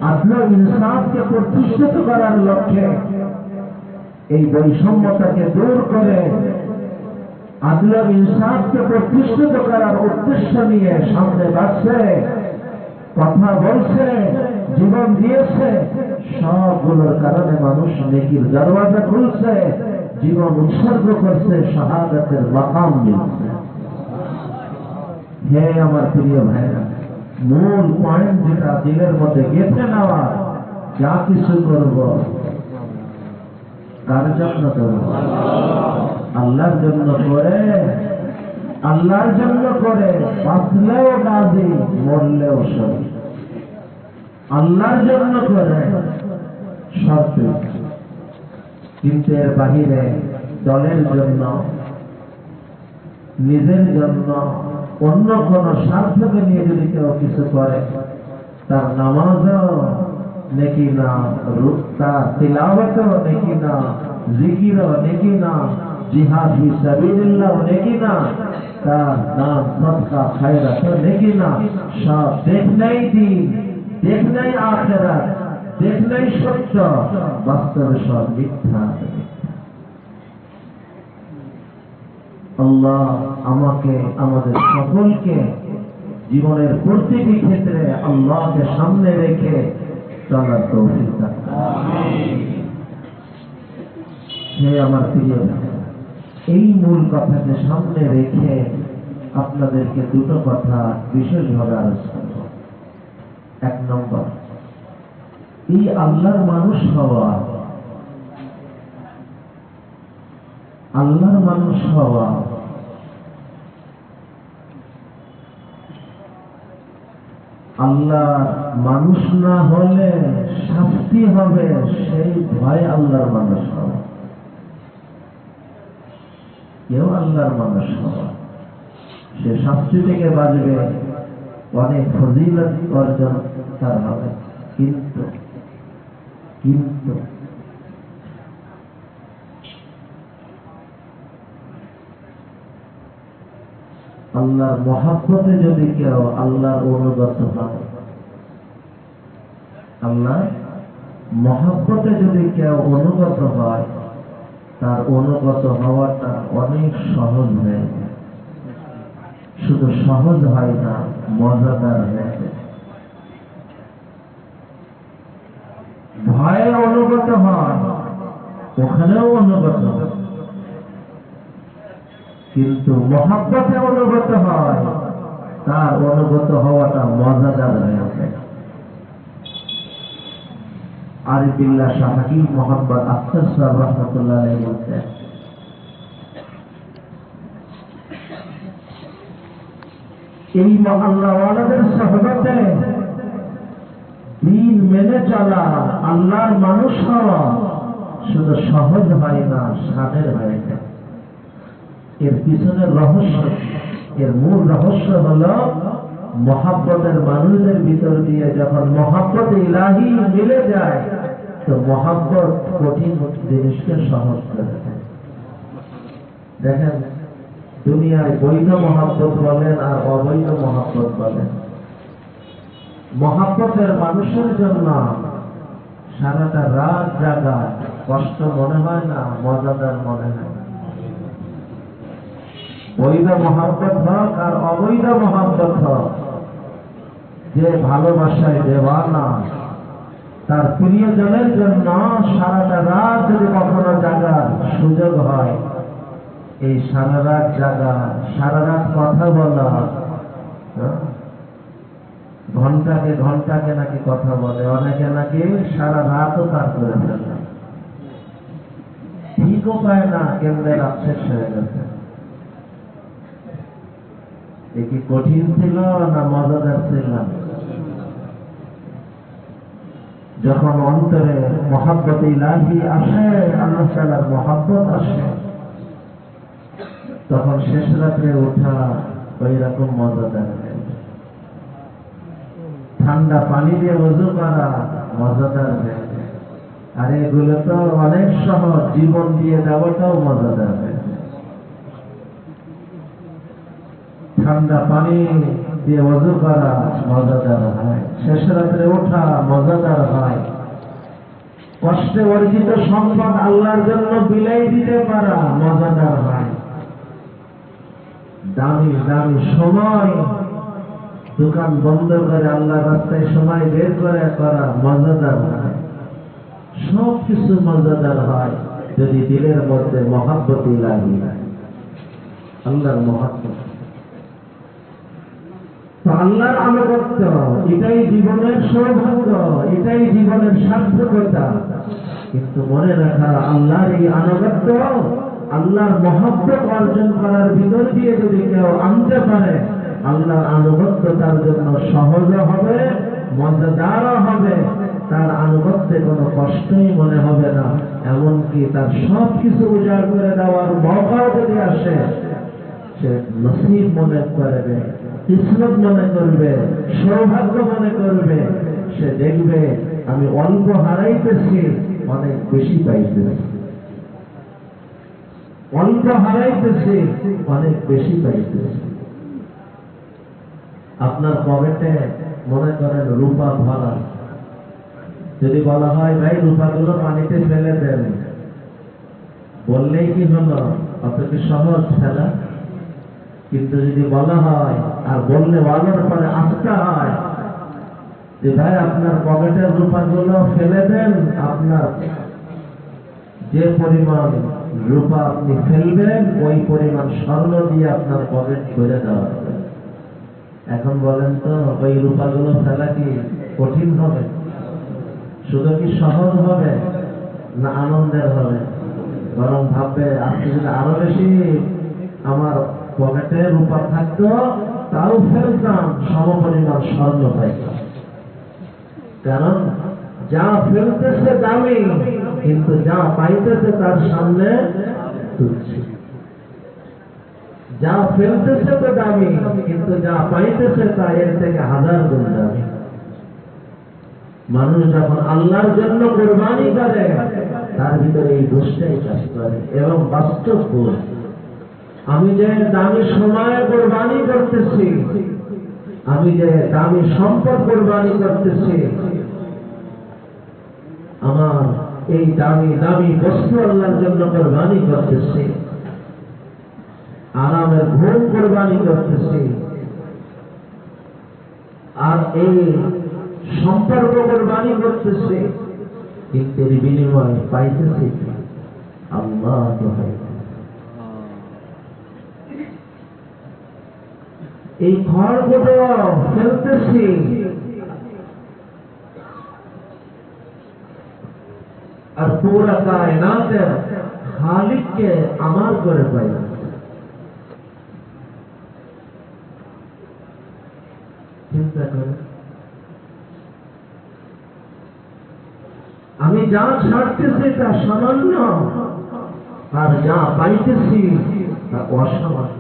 A: আদল ইনসাফকে প্রতিষ্ঠিত করার লক্ষ্যে, এই বৈষম্যতাকে দূর করে আদল ইনসাফকে প্রতিষ্ঠিত করার উদ্দেশ্য নিয়ে সামনে বাড়ছে, কথা বলছে, জীবন দিয়েছে, সবগুলোর কারণে মানুষ নেকির দরওয়াজা খুলছে, জীবন উৎসর্গ করছে, শাহাদাতের মাকাম মিলছে। হে আমার প্রিয় ভাইরা, মূল পয়েন্ট যেটা দিলের মধ্যে গেঁথে নেওয়া, যা কিছু করব কার জন্য করব? আল্লাহর জন্য করে, আল্লাহর জন্য করে, বাঁচলেও গাজী, মরলেও শহীদ। আল্লাহর জন্য করে শর্ত, কিন্তু এর বাহিরে দলের জন্য, নিজের জন্য, অন্য কোন স্বার্থকে নিয়ে যদি কেউ কিছু করে, তার নামাজও নেকি না, তার তিলাওয়াতও নেকি না, জিকিরও নেকি না, জিহাদ ফি সাবিলিল্লাহ নেকি না, তার দান সদকা খায়রাতও নেকি না। সব দেখলেই দিন, দেখলেই আখিরাত, দেখলেই সত্য, বাস্তবে সব মিথ্যা। আল্লাহ আমাকে, আমাদের সকলকে জীবনের প্রতিটি ক্ষেত্রে আল্লাহকে সামনে রেখে চলার তৌফিক দান করুন। হে আমার প্রিয়, এই মূল কথাকে সামনে রেখে আপনাদেরকে দুটো কথা বিশেষভাবে আলোচনা করব। এক নম্বর, এই আল্লাহর মানুষ হওয়া, আল্লাহর মানুষ হওয়া, আল্লাহ মানুষ না হলে শাস্তি হবে, সেই ভয় আল্লাহর মানুষ হওয়া। কেউ আল্লাহর মানুষ হওয়া, সে শাস্তি থেকে বাঁচবে, অনেক ফজিলত অর্জন তার হবে। কিন্তু কিন্তু আল্লাহর মহব্বতে যদি কেউ আল্লাহর অনুগত হয়, আল্লাহর মহব্বতে যদি কেউ অনুগত হয়, তার অনুগত হওয়াটা অনেক সহজ হয়ে যায়। শুধু সহজ হয় না, মজাদার হয়ে যায়। ভয়ে অনুগত হয়, ওখানেও অনুগত হয়, কিন্তু মহব্বতে অনুগত হয়, তার অনুগত হওয়াটা মজাদার হয়ে যায়। আরিফুল্লাহ শাহ হাকিম মোহাম্মদ আফসার সাহেব রাহমাতুল্লাহ আলাইহি বলতেন, এই আল্লাহওয়ালাদের সোহবতে দিন মেনে চলা, আল্লাহর মানুষ হওয়া শুধু সহজ হয় না, সাধের হয় না। এর পিছনের রহস্য, এর মূল রহস্য হলো মহাব্বতের মানুষদের ভিতর দিয়ে যখন মহাব্বত ইলাহি মিলে যায়, তো মহাব্বত কঠিন জিনিসকে সহজ করে দেয়। দেখেন, দুনিয়ায় বৈধ মহাব্বত বলেন আর অবৈধ মহাব্বত বলেন, মহাব্বতের মানুষের জন্য সারাটা রাত জাগা কষ্ট মনে হয় না, মজাদার মনে হয়। বৈধ মহাব্বত হোক আর অবৈধ মহাব্বত হোক, যে ভালোবাসায় দেওয়ানা, তার প্রিয়জনের জন্য সারাটা রাত যদি কখনো জাগার সুযোগ হয়, এই সারা রাত জাগা, সারা রাত কথা বলা, ঘন্টাকে ঘন্টাকে নাকি কথা বলে, অনেকে নাকি সারা রাতও পার করে ফেলে, ঠিকও পায় না কেন্দ্রে রাত শেষ হয়ে গেছে। এ কি কঠিন ছিল না মজাদার ছিল? যখন অন্তরে মহাব্বত ইলাহি আসে, আল্লাহ তাআলার মহাব্বত আসে, তখন শেষ রাত্রে ওঠা ওই রকম মজাদার। ঠান্ডা পানি দিয়ে ওযু করা মজাদার। আর এগুলো তো অনেক সহজ, জীবন দিয়ে দেওয়াটাও মজাদার। ঠান্ডা পানি দিয়ে ওযু করা মজাদার হয়, শেষ রাত্রে ওঠা মজাদার হয়, কষ্টে অর্জিত সম্পদ আল্লাহর জন্য বিলাই দিতে পারা মজাদার হয়, দামি দামি সময় দোকান বন্ধ করে আল্লাহর রাস্তায় সময় বের করে করা মজাদার হয়। সব কিছু মজাদার হয় যদি দিলের মধ্যে মহাব্বত ইলাহি, আল্লাহর মহাব্বত। আল্লাহর আনুগত্য, এটাই জীবনের সৌভাগ্য, এটাই জীবনের সার্থকতা। কিন্তু মনে রাখা, আল্লাহর এই আনুগত্য, আল্লাহর মহাব্বত অর্জন করার ভিতর দিয়ে যদি কেউ আনতে পারে, আল্লাহর আনুগত্য তার জন্য সহজ হবে, মজাদারও হবে, তার আনুগত্যে কোনো কষ্টই মনে হবে না। এমনকি তার সব কিছু উজাড় করে দেওয়ার মৌকাও যদি আসে, সে নসিব মনে করবে, কিসমত মনে করবে, সৌভাগ্য মনে করবে। সে দেখবে আমি অল্প হারাইতেছি, অনেক বেশি পাইতেছি, অল্প হারাইতেছি, অনেক বেশি পাইতেছি। আপনার পকেটে মনে করেন রূপা ভরা, যদি বলা হয় ভাই রূপাগুলো পানিতে ফেলে দেন, বললেই কি হলো? অত কি সহজ ফেলা? কিন্তু যদি বলা হয়, আর বললে বলার পরে আসতে হয় যে ভাই আপনার পকেটের রূপাগুলো ফেলে দেন, আপনার যে পরিমাণ রূপা আপনি ফেলবেন ওই পরিমাণ স্বর্ণ দিয়ে আপনার পকেট ভরে দেওয়া হবে। এখন বলেন তো, ওই রূপাগুলো ফেলা কি কঠিন হবে? শুধু কি সহজ হবে না আনন্দের হবে? বরং ভাববে আজকে যদি আরো বেশি আমার পকেটে রূপা থাকতো, তাও ফেলতাম, সমপরিমাণ স্বর্ণ পাইতাম। কারণ যা ফেলতেছে দামি, কিন্তু যা পাইতেছে তার সামনে তুচ্ছ। যা ফেলতেছে তো দামি, কিন্তু যা পাইতেছে তা এর থেকে হাজার গুণ দামি। মানুষ যখন আল্লাহর জন্য কুরবানি করে, তার ভিতরে এই দোষটাই কাজ করে এবং বাস্তব বোধ। আমি যে দামি সময় কুরবানি করতেছি, আমি যে দামি সম্পদ কুরবানি করতেছি, আমার এই দামি দামি বস্তু আল্লাহর জন্য কুরবানি করতেছি, আরামের ঘুম কুরবানি করতেছি, আর এই সম্পর্ক কুরবানি করতেছি, কিন্তু এর বিনিময়ে পাইতেছি আল্লাহ। এই ঘরগুলো ফেলতেছি, আর পুরা কায়নাতের খালিককে আমার করে পাইলাম। চিন্তা করে আমি যা ছাড়তেছি তা সামান্য, আর যা পাইতেছি তা অসামান্য।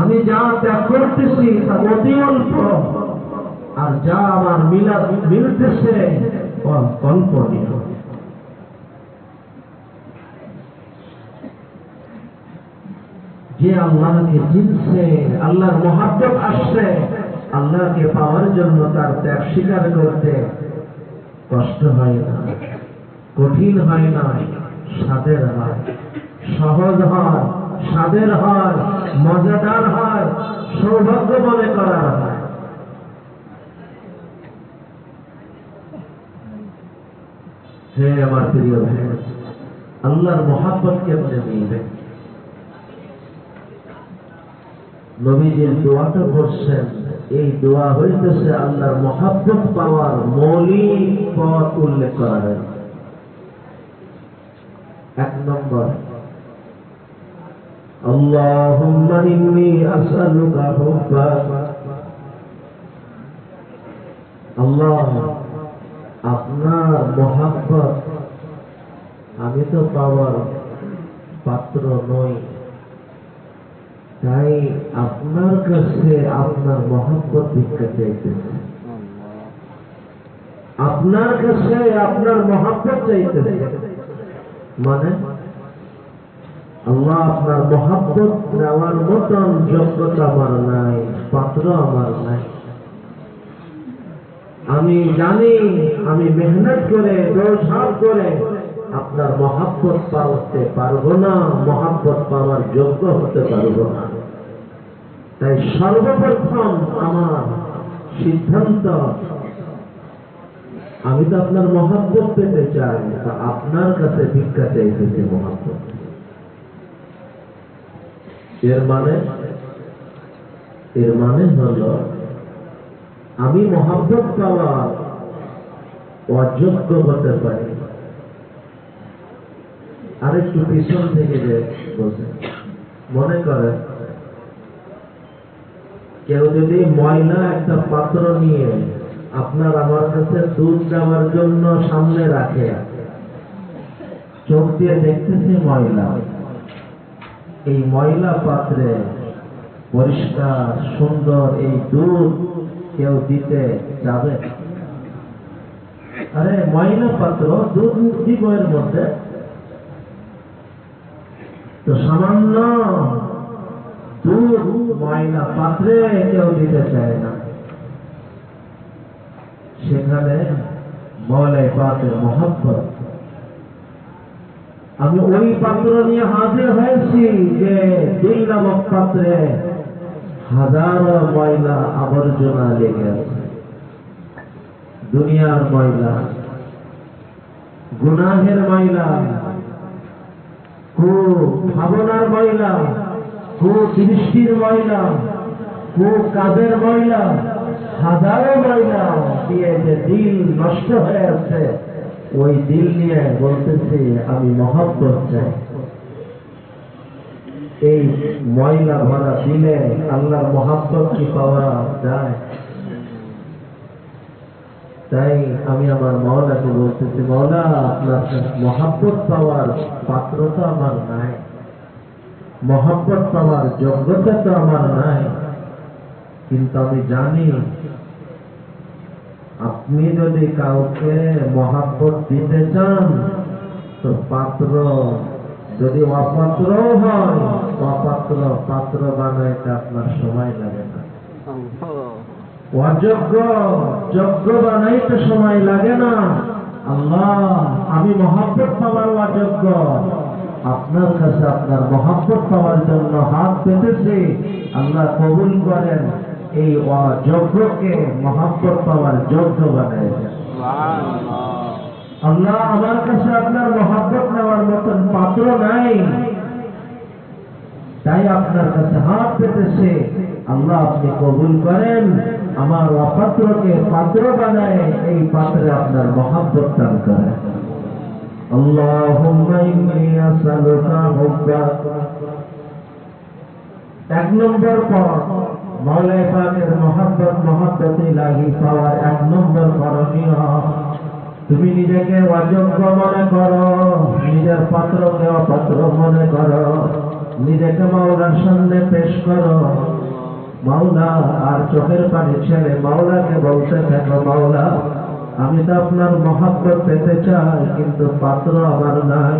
A: আমি যা ত্যাগ করতেছি তা অতি অল্প, আর যা আমার মিলতেছে কল্পনীয়। যে আল্লাহকে চিনছে, আল্লাহর মহব্বত আসছে, আল্লাহকে পাওয়ার জন্য তার ত্যাগ স্বীকার করতে কষ্ট হয় না, কঠিন হয় না, স্বাদের হয়, সহজ হয়, স্বাদের হয়, মজাদার হয়, সৌভাগ্য মনে করার হয়। হে আমার প্রিয় ভাই, আল্লাহর মহব্বত কেমনে মিলবে? নবীজির দোয়াটা করছেন, এই দোয়া হইতেছে আল্লাহর মহব্বত পাওয়ার মৌলিক পথ উল্লেখ করা হয়েছে। 1 নম্বর, আল্লাহুম্মা ইন্নী আসআলুকা হুব্বাক। আল্লাহ, আপনার মহব্বত আমি তো পাওয়ার পাত্র নই, তাই আপনার কাছে আপনার মহব্বত ভিক্ষা চাইতেছে, আপনার কাছে আপনার মহব্বত চাইতেছে। মানে আল্লাহ, আপনার মহব্বত নেওয়ার মতন যোগ্যতা আমার নাই, পাত্র আমার নাই। আমি জানি আমি মেহনত করে দৌড়ঝাঁপ করে আপনার মহব্বত পাওয়াতে পারবো না, মহব্বত পাওয়ার যোগ্য হতে পারবো না। তাই সর্বপ্রথম আমার সিদ্ধান্ত, আমি তো আপনার মহব্বত পেতে চাই, আপনার কাছে ভিক্ষা চাইতেছি মহব্বত। এর মানে হলো আমি মহব্বত পাওয়ার অযোগ্য হতে পারি। আরেকটু পিছন থেকে যে বলছেন, মনে করেন কেউ যদি ময়লা একটা পাত্র নিয়ে আপনার আমার কাছে দুধ দেওয়ার জন্য সামনে রাখে, চোখ দিয়ে দেখতেছি ময়লা, এই ময়লা পাত্রে পরিষ্কার সুন্দর এই দুধ কেউ দিতে যাবে? আরে ময়লা পাত্র, দুধ দিব এর মধ্যে, তো সামান্য দুধ ময়লা পাত্রে কেউ দিতে চায় না। সেখানে মওলাই পাকের মহব্বত। আমি ওই পাত্র নিয়ে হাজির হয়েছি যে দিল নামক পাত্রে হাজারো ময়লা আবর্জনা লেগে আছে, দুনিয়ার ময়লা, গুনাহের ময়লা, ভাবনার ময়লা, দৃষ্টির ময়লা, কাজের ময়লা, হাজারো ময়লা দিয়ে যে দিল নষ্ট হয়ে আছে, ওই দিল নিয়ে বলতেছি আমি মহব্বত চাই। এই ময়লা ভরা দিলে আল্লাহর মহব্বত কি পাওয়া যায়? তাই আমি আমার মাওলাকে বলতেছি, মাওলা, আপনার মহব্বত পাওয়ার পাত্রতা আমার নাই, মহব্বত পাওয়ার যোগ্যতা তো আমার নাই, কিন্তু আমি জানি আপনি যদি কাউকে মহব্বত দিতে চান তো পাত্র যদি অপাত্র হয়, অপাত্র পাত্র বানাইতে আপনার সময় লাগে না, অযোগ্য যোগ্য বানাইতে সময় লাগে না। আল্লাহ, আমি মহব্বত পাওয়ার অযোগ্য, আপনার কাছে আপনার মহব্বত পাওয়ার জন্য হাত পেতেছি, আল্লাহ কবুল করেন, এই অযোগ্যকে মহব্বত পাওয়ার যোগ্য বানায় দেন। আল্লাহ, আমার কাছে আপনার মহব্বত নেওয়ার মতন পাত্র নাই, তাই আপনার কাছে হাত পেতেছে, আল্লাহ আপনি কবুল করেন, আমার অপাত্রকে পাত্র বানায় এই পাত্রে আপনার মহব্বত দান করেন। আল্লাহুম্মা ইন্নী আসআলুকা হুব্বাক। 1 নম্বর পথ, মাওলাই পাকের মহব্বত ইলাহি পাওয়ার 1 নম্বর করণীয় নিজেকে অযোগ্য মনে করো, নিজের পাত্রকে অপাত্র মনে করো, নিজেকে মাওলার সামনে পেশ করো। মাওলা আর চোখের পানি ছেড়ে মাওলাকে বলতে থাকো, মাওলা আমি তো আপনার মহব্বত পেতে চাই, কিন্তু পাত্র আমার নাই।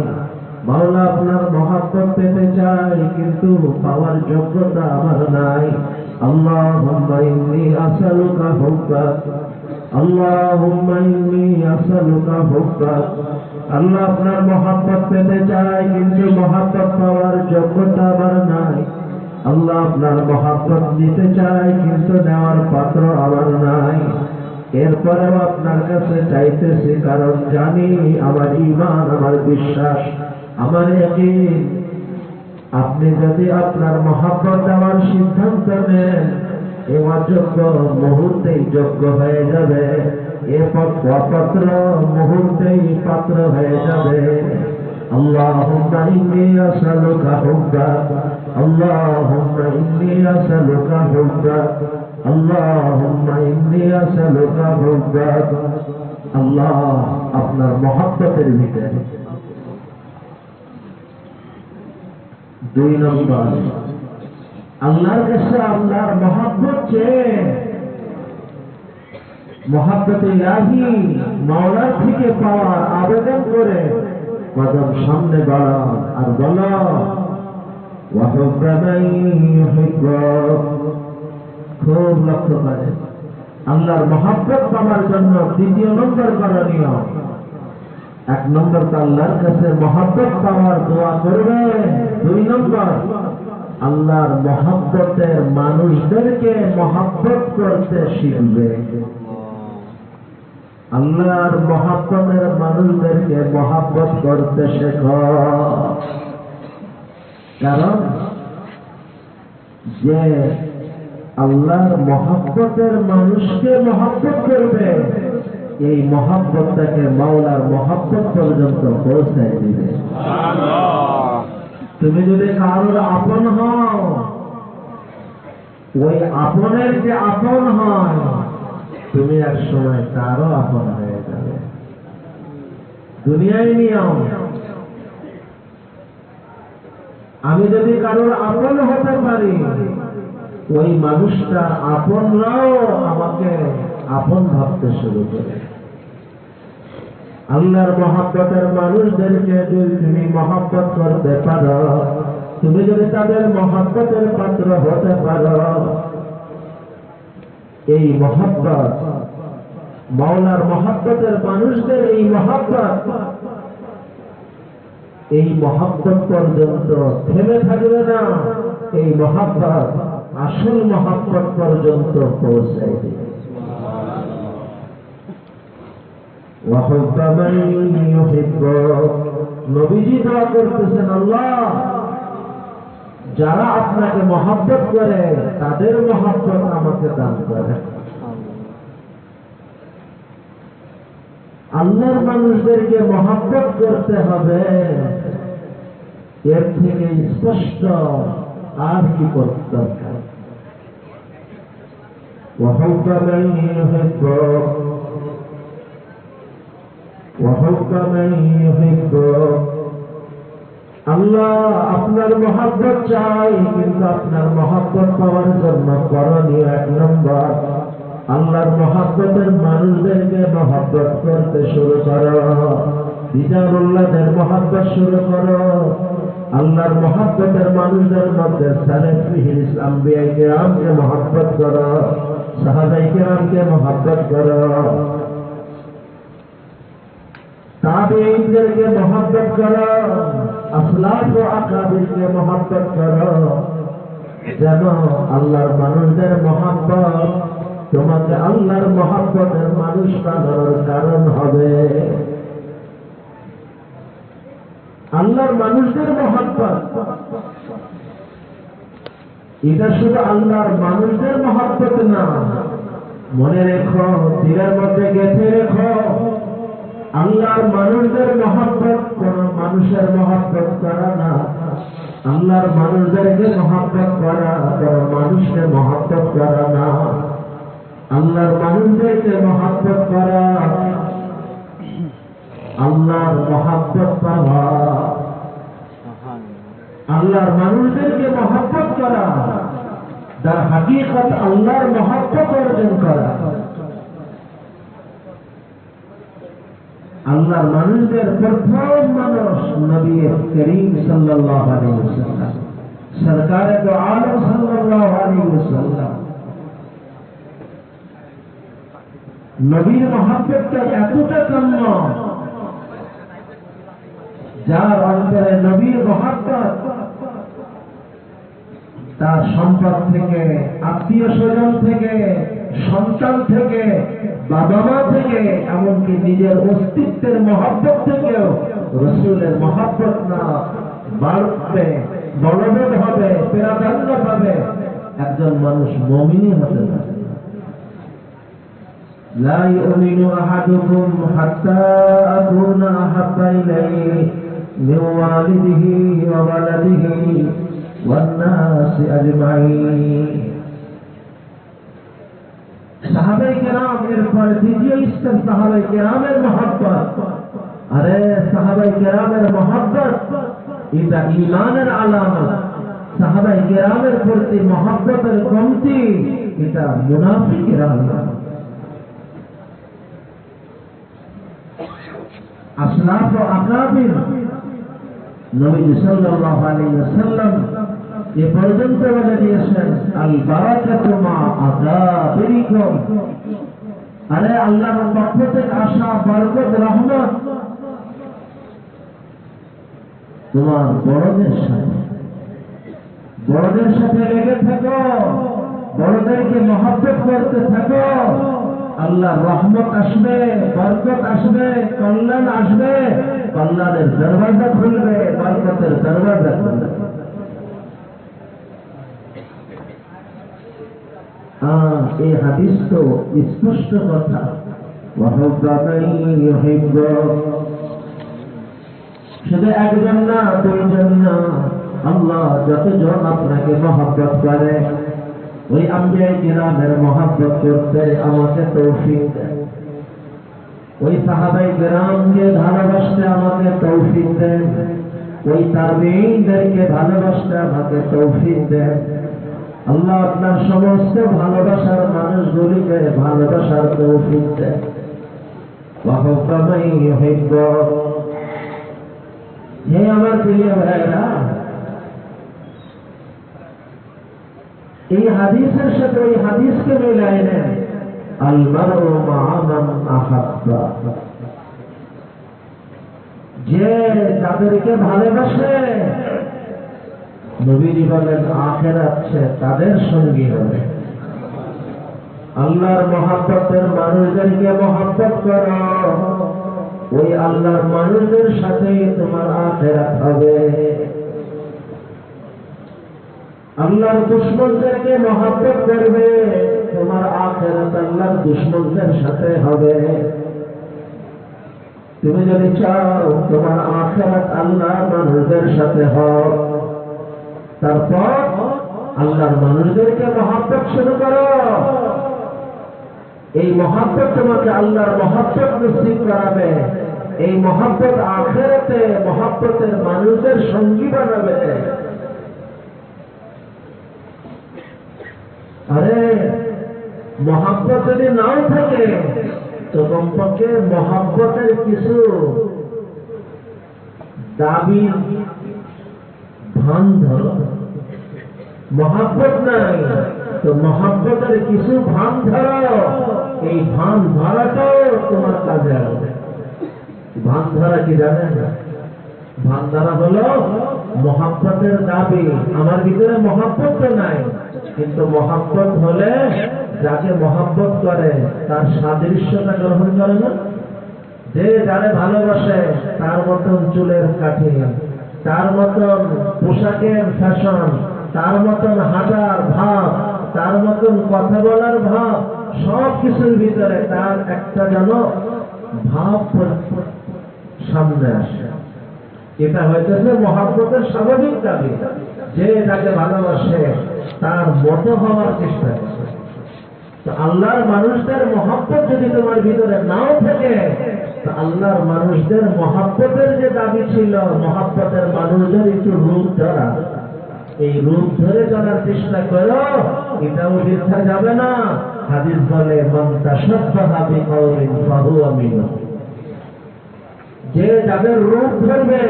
A: মাওলা আপনার মহব্বত পেতে চাই, কিন্তু পাওয়ার যোগ্যতা আমার নাই। আল্লাহুম্মা ইন্নী আসআলুকা হুব্বাক, আল্লাহুম্মা ইন্নী আসআলুকা হুব্বাক। আল্লাহ আপনার মহব্বত পেতে চাই, কিন্তু মহব্বত পাওয়ার যোগ্যতা আমার নাই। আল্লাহ আপনার মহব্বত নিতে চাই, কিন্তু নেওয়ার পাত্র আমার নাই। এরপরেও আপনার কাছে চাইতেছি, কারণ জানি আমার ঈমান, আমার বিশ্বাস, আমার ইয়াকিন, আপনি যদি আপনার মহব্বত দেওয়ার সিদ্ধান্ত নেন, এ অযোগ্য মুহূর্তেই যোগ্য হয়ে যাবে, এ অপাত্র মুহূর্তেই পাত্র হয়ে যাবে। আল্লাহুম্মা ইন্নী আসআলুকা হুব্বাক, আল্লাহুম্মা ইন্নী আসআলুকা হুব্বাক, আল্লাহুম্মা ইন্নী আসআলুকা হুব্বাক। আল্লাহ আপনার মহব্বতের ভিতরে। 2 নম্বর, আল্লাহর কাছে আল্লাহর মহব্বত চেয়ে, মহব্বতে ইলাহি মাওলার থেকে পাওয়ার আবেদন করে কদম সামনে বাড়ান আর বলো ওয়া হুব্বা মান ইউহিব্বুক। খুব লক্ষ্য করে আল্লাহর মহব্বত পাওয়ার জন্য 2 নম্বর করণীয়। 1 নম্বর তো আল্লাহর কাছে মহব্বত পাওয়ার দোয়া করবে। 2 নম্বর, আল্লাহর মহব্বতের মানুষদেরকে মহব্বত করতে শিখবে। আল্লাহর মহব্বতের মানুষদেরকে মহব্বত করতে শেখো। কারণ যে আল্লাহর মহব্বতের মানুষকে মহব্বত করবে, এই মহব্বতটাকে মাওলার মহব্বত পর্যন্ত পৌঁছায় দিবে। তুমি যদি কারোর আপন হও, ওই আপনের যে আপন হয়, তুমি এক সময় তারও আপন হয়ে যাবে। দুনিয়ায় নিয়ম, আমি যদি কারোর আপন হতে পারি, ওই মানুষটার আপনরাও আমাকে আপন ভাবতে শুরু করে। আল্লাহর মহব্বতের মানুষদেরকে যদি তুমি মহব্বত করতে পারো, তুমি যদি তাদের মহব্বতের পাত্র হতে পারো, এই মহব্বত, মাওলার মহব্বতের মানুষদের এই মহব্বত, এই মহব্বত পর্যন্ত থেমে থাকবে না। এই মহব্বত আসল মহব্বত পর্যন্ত পৌঁছায় দিবে। নবীজি দোয়া করতেছেন, আল্লাহ যারা আপনাকে মহব্বত করে তাদের মহব্বত আমাকে দান করে। আল্লাহর মানুষদেরকে মহব্বত করতে হবে, এর থেকে স্পষ্ট আর কি করতে দরকার? আল্লাহ আপনার মহব্বত চাই, কিন্তু আপনার মহব্বত পাওয়ার জন্য করণীয় 1 নম্বর, আল্লাহর মহব্বতের মানুষদেরকে মহব্বত করতে শুরু করো। রিজালুল্লাহদের মহব্বত শুরু করো। আল্লাহর মহব্বতের মানুষদের মধ্যে সালেফিহিল আম্বিয়া কিরামকে মহব্বত করো, সাহাবায়ে কিরামকে মহব্বত করো, তাবেঈনদেরকে মহব্বত করো, আসলাফ ও আকাবিরকে মহব্বত করো, যেন আল্লাহর মানুষদের মহব্বত তোমাকে আল্লাহর মহব্বতের মানুষ বানানোর কারণ হবে। আল্লাহর মানুষদের মহব্বত, এটা শুধু আল্লাহর মানুষদের মহব্বত না, মনে রেখো, দিলের মধ্যে গেঁথে রেখো, আল্লাহর মানুষদের মহব্বত কোন মানুষের মহব্বত করা না। আল্লাহর মানুষদেরকে মহব্বত করা কোন মানুষকে মহব্বত করা না। আল্লাহর মানুষদেরকে মহব্বত করা আল্লাহর মহব্বত পাওয়া, আল্লাহর মানুষদেরকে মহব্বত করা, তার হাকিকত আল্লাহর মহব্বত অর্জন করা। আল্লাহর মানুষদের প্রথম মানুষ নবী করিম সাল্লাল্লাহু আলাইহি ওয়াসাল্লাম, সরকারে দো আলম সাল্লাল্লাহু আলাইহি ওয়াসাল্লাম। নবীর মহব্বতটা এতটা কাম্য, যার অন্তরে নবীর মহব্বত তার সম্পদ থেকে, আত্মীয় স্বজন থেকে, সন্তান থেকে, বাবা মা থেকে, এমনকি নিজের অস্তিত্বের মহব্বত থেকেও রাসূলের মহব্বত না বাড়বে, বলবৎ হবে, প্রাধান্য পাবে, একজন মানুষ মুমিনই হতে পারে। লা ইউমিনু আহাদুকুম হাত্তা আকুনা আহাব্বা ইলাইহি মিন ওয়ালিদিহি ওয়া ওয়ালাদিহি ওয়ান নাসি আজমাইন। সাহাবায়ে কেরাম, এরপর দ্বিতীয় স্তর সাহাবায়ে কেরামের মহব্বত। আরে সাহাবায়ে কেরামের মহব্বত এটা ঈমানের আলামত। সাহাবায়ে কেরামের প্রতি মহব্বতের কমতি এটা মুনাফিকের আলামত। আসলাফ ও আকাবির নবী সাল্লাল্লাহু আলাইহি ওয়াসাল্লাম এ পর্যন্ত বলে দিয়েছেন, আল বারাকাতু মা আকাবিরিকুম। আরে আল্লাহর পক্ষ থেকে আসা বরকত, রহমত তোমার বড়দের সাথে, বড়দের সাথে লেগে থাকো, বড়দেরকে মহব্বত করতে থাকো। আল্লাহর রহমত আসবে, বরকত আসবে, কল্যাণ আসবে, কল্যাণের দরওয়াজা খুলবে, বরকতের দরওয়াজা খুলবে। এই হাদিস তো স্পষ্ট কথা। শুধু একজন না, দুইজন না, আল্লাহ যতজন আপনাকে মহব্বত করে, ওই আম্বিয়ায়ে কিরামের মহব্বত করতে আমাকে তৌফিক দেন, ওই সাহাবায়ে কিরামকে ভালোবাসতে আমাকে তৌফিক দেন, ওই তাবেঈনদেরকে ভালোবাসতে আমাকে তৌফিক দেন। আল্লাহ আপনার সমস্ত ভালোবাসার মানুষগুলিকে ভালোবাসার তৌফিক দেন। হে আমার প্রিয় ভাইরা, এই হাদিসের সাথে ওই হাদিসকে মিলাই নেন, আল মারউ মা'a মান আহাব্বা। যে যাদেরকে ভালোবাসে, নবীজি বলেন আখিরাত সে তাদের সঙ্গী হবে। আল্লাহর মহব্বতের মানুষদেরকে মহব্বত করো, ওই আল্লাহর মানুষদের সাথেই তোমার আখিরাত হবে। আল্লাহর দুশমনদেরকে মহব্বত করবে, তোমার আখিরাত আল্লাহর দুশমনদের সাথে হবে। তুমি যদি চাও তোমার আখিরাত আল্লাহর মানুষদের সাথে হোক, তারপর আল্লাহর মানুষদেরকে মহব্বত শুরু করো। এই মহব্বত তোমাকে আল্লাহর মহব্বত নসিব করাবে। এই মহব্বত আখিরাতে মহব্বতের মানুষদের সঙ্গী বানাবে। আরে মহব্বত যদি নাও থাকে তো কমপক্ষে মহব্বতের কিছু দাবি ভান ধরো। মহব্বত নাই তো মহব্বতের কিছু ভান ধরো, এই ভান ধরাটাও তোমার কাজে আসবে। ভান ধরা কি জানেন না? ভান ধরা হলো মহব্বতের দাবি। আমার ভিতরে মহব্বত তো নাই, কিন্তু মহব্বত হলে যাকে মহব্বত করে তার সাদৃশ্যতা গ্রহণ করে না। যে যারে ভালোবাসে তার মতন চুলের কাঠি, তার মতন পোশাকের ফ্যাশন, তার মতন হাঁটার ভাব, তার মতন কথা বলার ভাব, সব কিছুর ভিতরে তার একটা যেন ভাব সামনে আসে। এটা হইতেছে মহব্বতের স্বাভাবিক দাবি। যে যাকে ভালোবাসে তার মতো হওয়ার চেষ্টা করে। তো আল্লাহর মানুষদের মহব্বত যদি তোমার ভিতরে নাও থাকে আল্লাহর মানুষদের মহাব্বতের যে দাবি ছিল, মহাব্বতের মানুষদের একটু রূপ ধরা, এই রূপ ধরে চলার চেষ্টা করো, এটাও বৃথা যাবে না। হাদিস বলে মান তাশাব্বাহা বিকাওমিন ফাহুয়া মিনহুম, যে যাদের রূপ ধরবে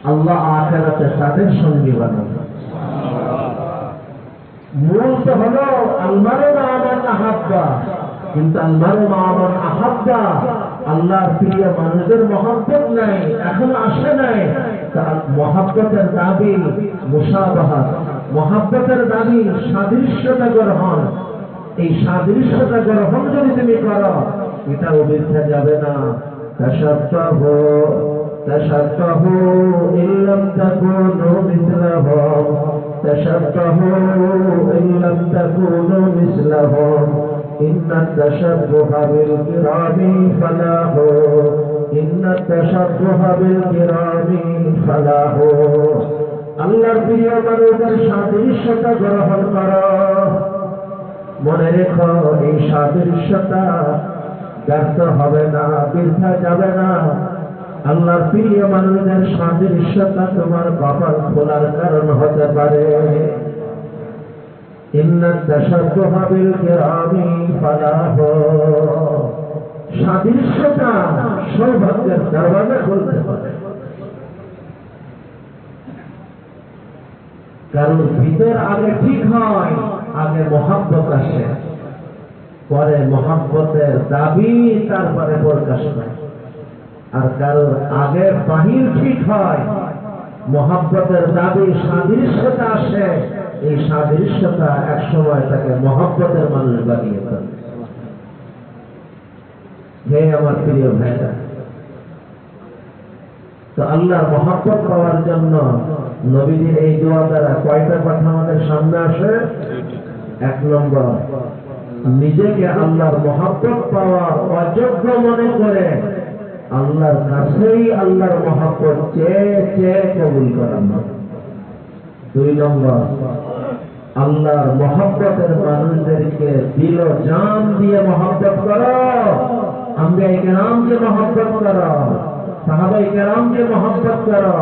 A: আল্লাহ আখিরাতে তাদের সঙ্গী বানাবে। মূল তো হলো আলমারু মা মান আহাব্বা, কিন্তু আলমারু মা মান আহাব্বা, আল্লাহর প্রিয় মানুষের মহব্বত নাই, এখনো আসে নাই। তার মহব্বতের দাবি মুশাবাহাত, মহব্বতের দাবি সাদৃশ্যতা গ্রহণ। এই সাদৃশ্যতা গ্রহণ যদি তুমি করো, এটাও বৃথা যাবে না। তাশাব্বাহু তাশাব্বাহু ইল্লাম তাকুনু মিসলাহুম, তাশাব্বাহু ইল্লাম তাকুনু মিসলাহুম, ইন্নাত তাশাব্বুহা বিল কিরামি ফালাহু, ইন্নাত তাশাব্বুহা বিল কিরামি ফালাহু। আল্লাহর প্রিয় মানুষের সাদৃশ্যতা গ্রহণ করো। মনে রেখো, এই সাদৃশ্যতা ব্যর্থ হবে না, বৃথা যাবে না। আল্লাহর প্রিয় মানুষের সাদৃশ্যতা তোমার কপাল খোলার কারণ হতে পারে। ইন্নাত তাশাব্বুহা বিল কিরামি ফালাহু, সাদৃশ্যতা সৌভাগ্যের দরওয়াজা খুলতে পারে। কারণ ভিতর আগে ঠিক হয়, আগে মহব্বত আসে, পরে মহব্বতের দাবি তারপরে প্রকাশ পায়। আর কারণ আগে বাহির ঠিক হয়, মহব্বতের দাবি সাদৃশ্যতা আসে, এই সাদৃশ্যতা এক সময় তাকে মহব্বতের মানুষ বানিয়ে ফেলে। হে আমার প্রিয় ভাইরা, তো আল্লাহর মহব্বত পাওয়ার জন্য নবীজির এই দোয়া দ্বারা কয়টা কথা আমাদের সামনে আসে? এক নম্বর, নিজেকে আল্লাহর মহব্বত পাওয়া অযোগ্য মনে করে আল্লাহর কাছেই আল্লাহর মহব্বত চেয়ে চেয়ে কবুল করার না। দুই নম্বর, আল্লাহর মহব্বতের মানুষদেরকে দিল জান দিয়ে মহব্বত করো। আম্বিয়া কেরামকে মহব্বত করো, সাহাবায়ে কেরামকে মহব্বত করো,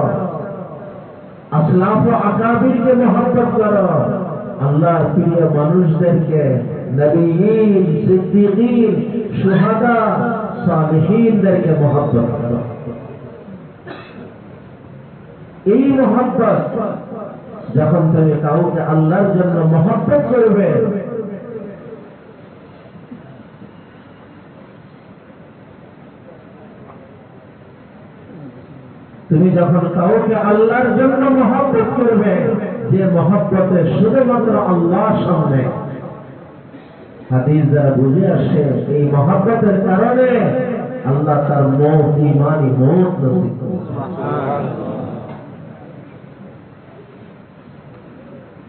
A: আসলাফ ও আকাবিরকে মহব্বত করো। আল্লাহর প্রিয় মানুষদেরকে, নবীয়িন, সিদ্দিকীন, শুহাদা, সালিহিনদেরকে মহব্বত করো। এই মহব্বত যখন তুমি কাউকে আল্লাহর জন্য মহব্বত করবে, তুমি যখন কাউকে আল্লাহর জন্য মহব্বত করবে, যে মহব্বতে শুধুমাত্র আল্লাহর সামনে, হাদিস দ্বারা বুঝে আসে এই মহব্বতের কারণে আল্লাহ তার মওত, ঈমানি মওত নসিব করেন।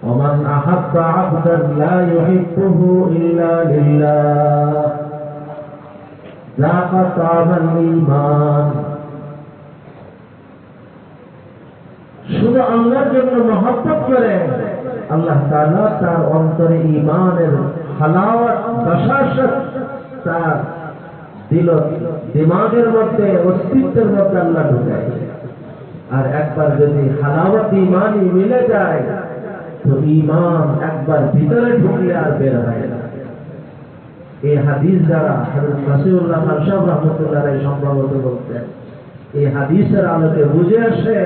A: ওমান আহাব্বা আবদান লা ইউহিব্বুহু ইল্লা লিল্লাহ যাকা তাআমাল ঈমান। শুধু আল্লাহর জন্য মহব্বত করে আল্লাহ তাআলা তার অন্তরে ঈমানের হালাওয়াত, বাসাশত তার দিল দিমাগের মধ্যে, অস্তিত্বের মধ্যে আল্লাহ ঢুকায়। আর একবার যদি হালাওয়াত ঈমানই মিলে যায়, তো ঈমান একবার ভিতরে ঢুকলে আর বের হয় না। এই হাদিস দ্বারা হযরত রাসূলুল্লাহ সাল্লাল্লাহু আলাইহি ওয়াসাল্লাম সম্ভবত বলতেন, এই হাদিসের আলোকে বুঝে আসে,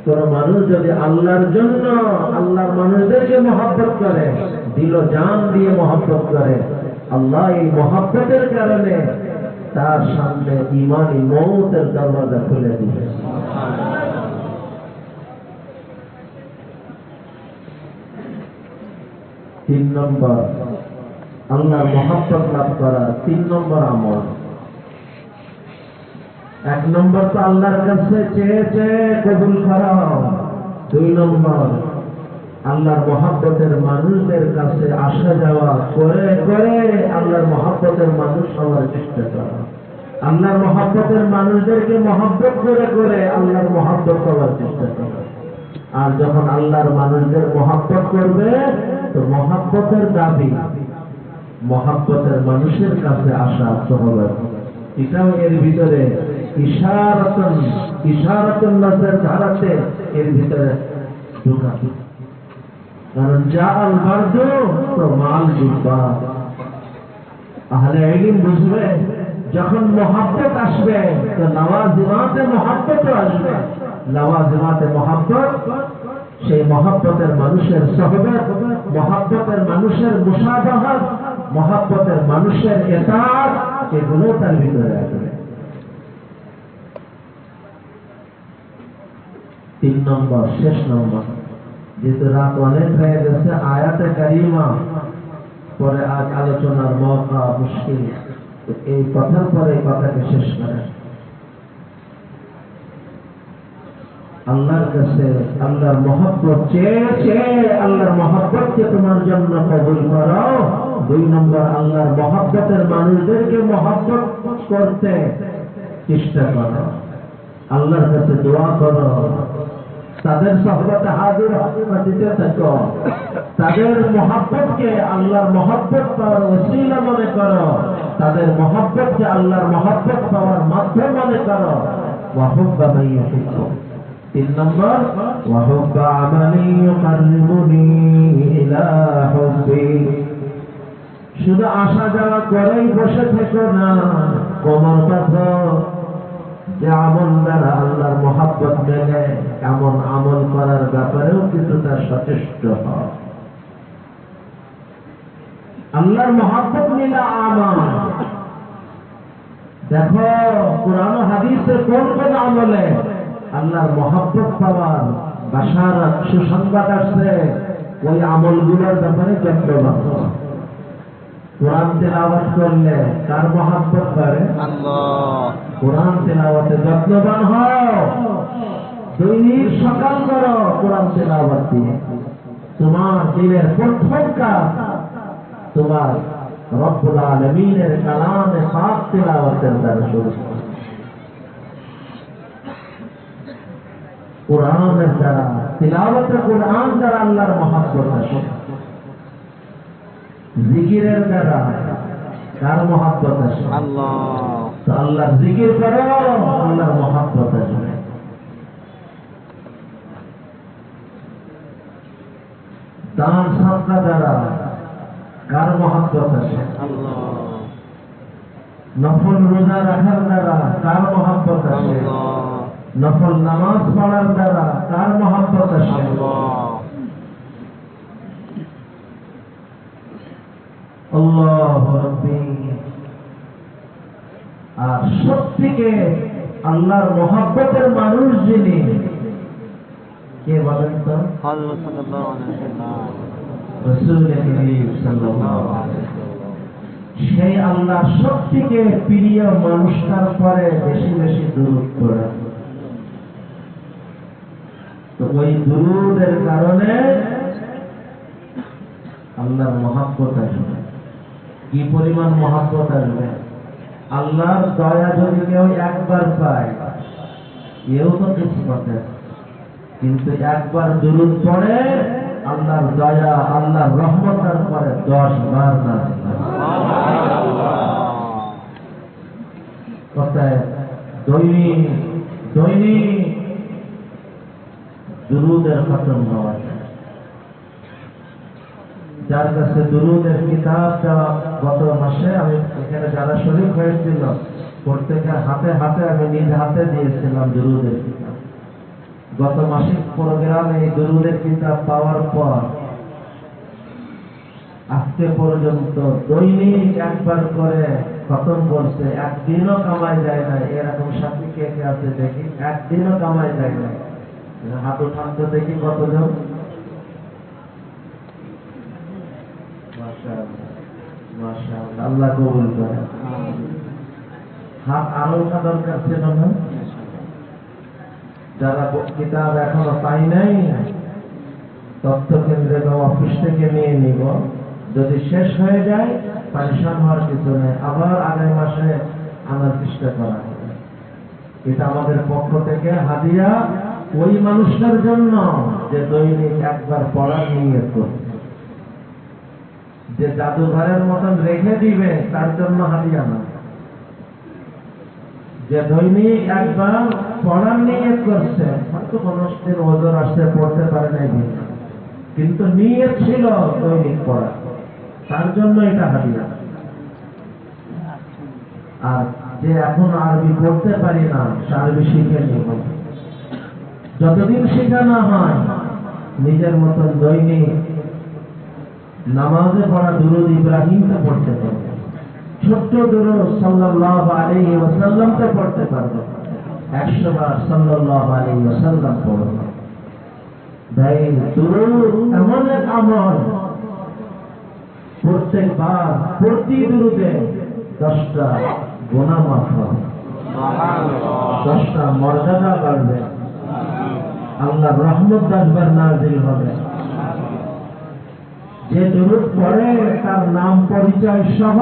A: কোন মানুষ যদি আল্লাহর জন্য আল্লাহর মানুষদেরকে মহব্বত করে, দিল জান দিয়ে মহব্বত করে, আল্লাহ এই মহব্বতের কারণে তার সামনে ঈমানি মওতের দরওয়াজা খুলে দিবে। তিন নম্বর, আল্লাহর মহব্বত লাভ করা তিন নম্বর আমল। এক নম্বর তো আল্লাহর কাছে চেয়ে চেয়ে কবুল করা। দুই নম্বর, আল্লাহর মহব্বতের মানুষদের কাছে আসা যাওয়া করে করে আল্লাহর মহব্বতের মানুষ হওয়ার চেষ্টা করা। আল্লাহর মহব্বতের মানুষদেরকে মহব্বত করে করে আল্লাহর মহব্বত হওয়ার চেষ্টা করা। আর যখন আল্লাহর মানুষদের মহব্বত করবে, তো মহব্বতের দাবি মহব্বতের মানুষের কাছে আসা সহজ। এটাও এর ভিতরে ইশারাতুন নজর ধারাতে এর ভিতরে ঢুকাবে। কারণ যা আল বারদু তো মাল জিব্বা, আহলে ইলম বুঝবে যখন মহব্বত আসবে তো লাওয়াজিমাতে মহব্বতও আসবে। লাওয়াজিমাতে মহব্বত, সেই মহব্বতের মানুষের সহবত, মহব্বতের মানুষের মুসাবাহাত, মহব্বতের মানুষের ইতাআত, এগুলো তার ভিতরে আসবে। 3 নম্বর, শেষ নম্বর, যেহেতু রাত অনেক হয়ে গেছে, আয়াতে কারিমা পরে আজ আলোচনার মওকা মুশকিল, এই কথার পরে এই কথাকে শেষ করেন। আল্লাহর কাছে আল্লাহর মহব্বত চেয়ে আল্লাহর মহব্বতকে তোমার জন্য কবুল করো। 2 নম্বর, আল্লাহর মহব্বতের মানুষদেরকে মহব্বত করতে চেষ্টা করো। আল্লাহর কাছে দোয়া করো, তাদের সহবতে হাজির দিতে থাকো, তাদের মহব্বতকে আল্লাহর মহব্বত পাওয়ার ওসিলা মনে করো, তাদের মহব্বতকে আল্লাহর মহব্বত পাওয়ার মাধ্যম মনে করো। ওয়াহুব্বা মান ইউহিব্বু। 3 নম্বর, ওয়াহুব্বা আমালি ইউকাররিবুনি ইলা হুব্বি। শুধু আসা যাওয়া করেই বসে থেকো না, কোমর বাঁধো, যে আমল দ্বারা আল্লাহর মহব্বত মেলে এমন আমল করার ব্যাপারেও কিছুটা সচেষ্ট হয়। আল্লাহর মহব্বত মিলা আমল দেখো, কুরআন ও হাদিসে কোন কোন আমলে আল্লাহর মহব্বত পাওয়ার বাশারাত সুসংবাদ আসছে, ওই আমলগুলোর ব্যাপারে যত্নবান। কোরআন তেলাওয়াত করলে কার মহব্বত বাড়ে? আল্লাহ। কোরআন তেলাওয়াতে যত্নবান হও, দৈনিক সকাল করো কোরআন তেলাওয়াত দিয়ে। তোমার দিনের প্রথম কাজ তোমার রব্বুল আলামিনের কালামে পাক তেলাওয়াতের দ্বারা শুরু করো। কোরআনের দ্বারা, তিলাওয়াতে কোরআন দ্বারা আল্লাহর মহব্বত আসে। জিকিরের দ্বারা কার মহব্বত আসে? আল্লাহ। তো আল্লাহর জিকির করো, আল্লাহর মহব্বত আসবে। দান সাদকা দ্বারা কার মহব্বত আসে? আল্লাহ। নফল রোজা রাখার দ্বারা কার মহব্বত আসে? আল্লাহ। নফল নামাজ পড়ার দ্বারা কার মহব্বত আসে? আল্লাহু রাব্বি। আর সত্যিকে আল্লাহর মহব্বতের মানুষ যিনি, কে বলেন তো? আল্লাহ সাল্লাল্লাহু আলাইহি ওয়াসাল্লাম, রাসূল কারীম সাল্লাল্লাহু আলাইহি ওয়াসাল্লাম। সেই আল্লাহ সত্যিকে প্রিয় মানুষটার পরে বেশি বেশি দুরূদ পড়ে। তো ওই দুরূদের কারণে আল্লাহর মহব্বত আসবে। কি পরিমাণ মহব্বত আসবে! আল্লাহর দয়া যদি কেউ একবার পায়, এও তো কিসমতের, কিন্তু একবার দুরূদ পড়ে আল্লাহর দয়া, আল্লাহর রহমতের পরে 10 বার নাযিল হয়। কথায় দৈনিক দুরূদের খতম হওয়া। যার কাছে দুরূদের কিতাব দেওয়া, গত মাসে আমি এখানে যারা শরীক হয়েছিল প্রত্যেকের হাতে হাতে আমি নিজ হাতে দিয়েছিলাম দুরূদের কিতাব। গত মাসিক প্রোগ্রামে এই দুরূদের কিতাব পাওয়ার পর আজকে পর্যন্ত দৈনিক একবার করে খতম করছে, একদিনও কামাই যায় না। এরকম সাথী কে কে আছে দেখি? একদিনও কামাই যায় না। হাত উঠান তো দেখি কতজন। মাশাআল্লাহ, আল্লাহ কবুল করে। হাত আরো উঠা দরকার ছিল না? যারা কিতাব এখনো পাই নাই, তথ্য কেন্দ্রে বা অফিস থেকে নিয়ে নিব। যদি শেষ হয়ে যায় পরেশান হওয়ার কিছু নেই, আবার আগামী মাসে আনার চেষ্টা করা হবে। এটা আমাদের পক্ষ থেকে হাদিয়া ওই মানুষটার জন্য যে দৈনিক একবার পড়ার নিয়ত করবে, যে জাদুঘরের মতন রেখে দিবে তার জন্য হাদিয়া না। যে দৈনিক একবার পড়ার নিয়ত করছে, হয়তো কোনো দিন ওজোর আসতে পড়তে পারে নাই, কিন্তু নিয়ত ছিল দৈনিক পড়া, তার জন্য এটা হাদিয়া। আর যে এখন আরবি পড়তে পারি না, সে আরবি শিখে নিব। যতদিন শেখা না হয়, নিজের মতন দৈনিক নামাজে পড়া দুরূদ ইব্রাহিমকে পড়তে পারবে, ছোট্ট দুরূদ সাল্লাল্লাহু আলাইহি ওয়াসাল্লাম কে পড়তে পারবে। 100 বার সাল্লাল্লাহু আলাইহি ওয়াসাল্লাম পড়বে। ভাই, দুরূদ এমন এক আমল, প্রত্যেকবার প্রতি দুরূদে 10টা গুনাহ মাফ হবে, 10টা মর্যাদা বাড়বে, আল্লাহর রহমত 10 বার নাযিল হবে। যে দুরূদ পড়ে তার নাম পরিচয় সহ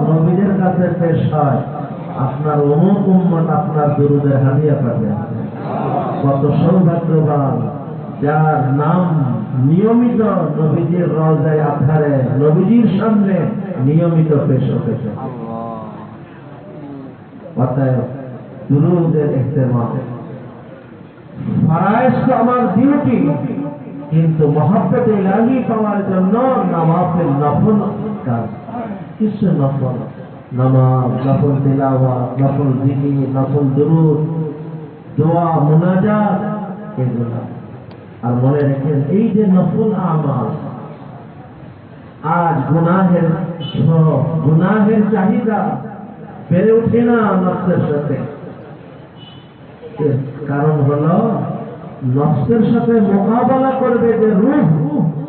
A: নবীদের কাছে পেশ হয়, আপনার অমুক উম্মত আপনার দুরূদের হাদিয়া পাবে। কত সৌভাগ্যবান যার নাম নিয়মিত নবীজির রওজায়ে আতহারে, নবীজির সামনে নিয়মিত পেশ হতেছে। অতএব দুরূদের ইহতিমাম, ফরজ তো আমার ডিউটি, কিন্তু মহব্বত ইলাহি পাওয়ার জন্য নওয়াফিল নফল কাজ, কিছু নফল নামাজ, নফল তিলাওয়াত, নফল জিকির, নফল দুরূদ, দোয়া, মুনাজাত, এগুলো। আর মনে রাখেন, এই যে নফল আমাল, আজ গুনাহের চাহিদা বেড়ে ওঠে না নফসের সাথে। কারণ হলো নফসের সাথে মোকাবেলা করবে যে রূহ,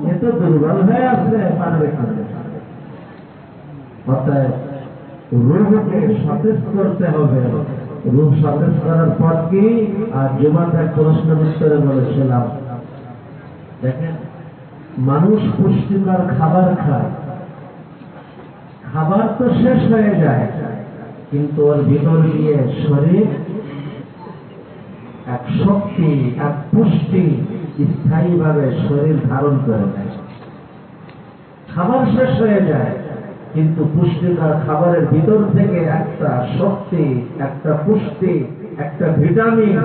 A: এ তো দুর্বল হয়ে আছে, পারবে কিনা। অতএব রূহকে সতেজ করতে হবে। রূহ সতেজ করার পর কি? আর জুমাতে এক প্রশ্নের উত্তরে বলেছিলাম, দেখেন, মানুষ পুষ্টিকর খাবার খায়, খাবার তো শেষ হয়ে যায়, কিন্তু ওর ভিতর দিয়ে শরীর এক শক্তি, এক পুষ্টি স্থায়ীভাবে শরীর ধারণ করে নেয়। খাবার শেষ হয়ে যায়, কিন্তু পুষ্টিকর খাবারের ভিতর থেকে একটা শক্তি, একটা পুষ্টি, একটা ভিটামিন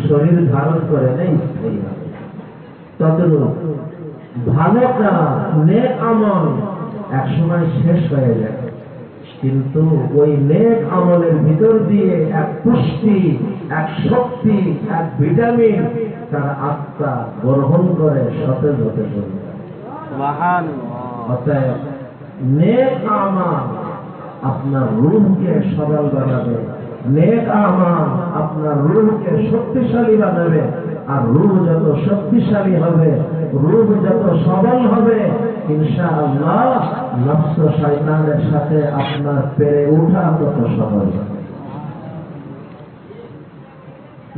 A: শরীর ধারণ করে নেয় স্থায়ীভাবে। তদ্রূপ ভালো কাজ, নেক আমল একসময় শেষ হয়ে যায়, কিন্তু ওই নেক আমলের ভিতর দিয়ে এক পুষ্টি, এক শক্তি, এক ভিটামিন তার আত্মা গ্রহণ করে সতেজ হতে চলে। অতএব নেক আমল আপনার রূহকে সবল বানাবে, নেক আমল আপনার রূহকে শক্তিশালী বানাবে। আর রূহ যত শক্তিশালী হবে, রূহ যত সবল হবে, ইনশাআল্লাহ নফস শয়তানের সাথে আপনার পেরে ওঠা তত সহজ হবে।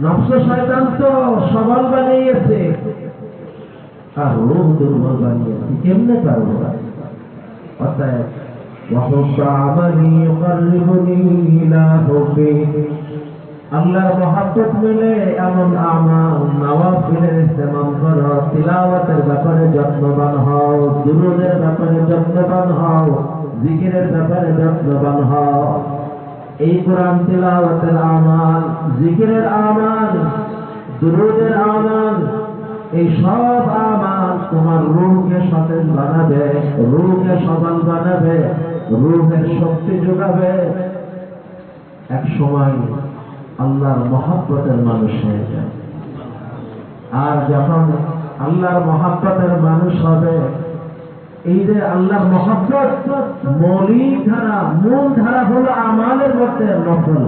A: নফস শয়তান তো সবল বানিয়েছে, আর রূহ দুর্বল বানিয়েছে, কেমনে পারবো? অতএব আল্লাহর মহব্বত মিলে এমন আমাল, নওয়াফিলের ইহতিমাম করো, তিলাওয়াতের ব্যাপারে যত্নবান হও, দুরূদের ব্যাপারে যত্নবান হও, জিকিরের ব্যাপারে যত্নবান হও। এই কোরআন তিলাওয়াতের আমাল, জিকিরের আমাল, দুরূদের আমাল, এই সব আমাল তোমার রূহকে সতেজ বানাবে, রূহকে সবল বানাবে, রূহের শক্তি যোগাবে। এক সময় আল্লাহর মহব্বতের মানুষ হয়ে যায়। আর যখন আল্লাহর মহব্বতের মানুষ হবে, এই যে আল্লাহর মহব্বত মৌলিক ধারা, মূল ধারা হলো আমালের মধ্যে নফল।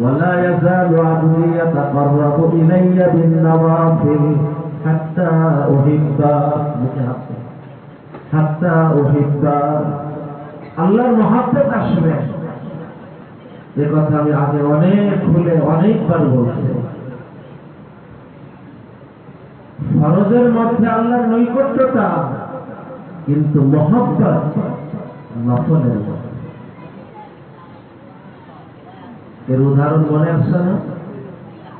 A: ওয়ালা ইয়াযালু আবদী ইয়াতাকাররাবু ইলাইয়া বিন-নওয়াফিল হাত্তা উহিব্বা, হাত্তা উহিব্বা। আল্লাহর মহব্বত আসবে, এ কথা আমি আগে অনেক খুলে অনেকবার বলছি। ফরজের মধ্যে আল্লাহর নৈকট্যতা, কিন্তু মহব্বত নফলের মধ্যে। এর উদাহরণ মনে আসছে না?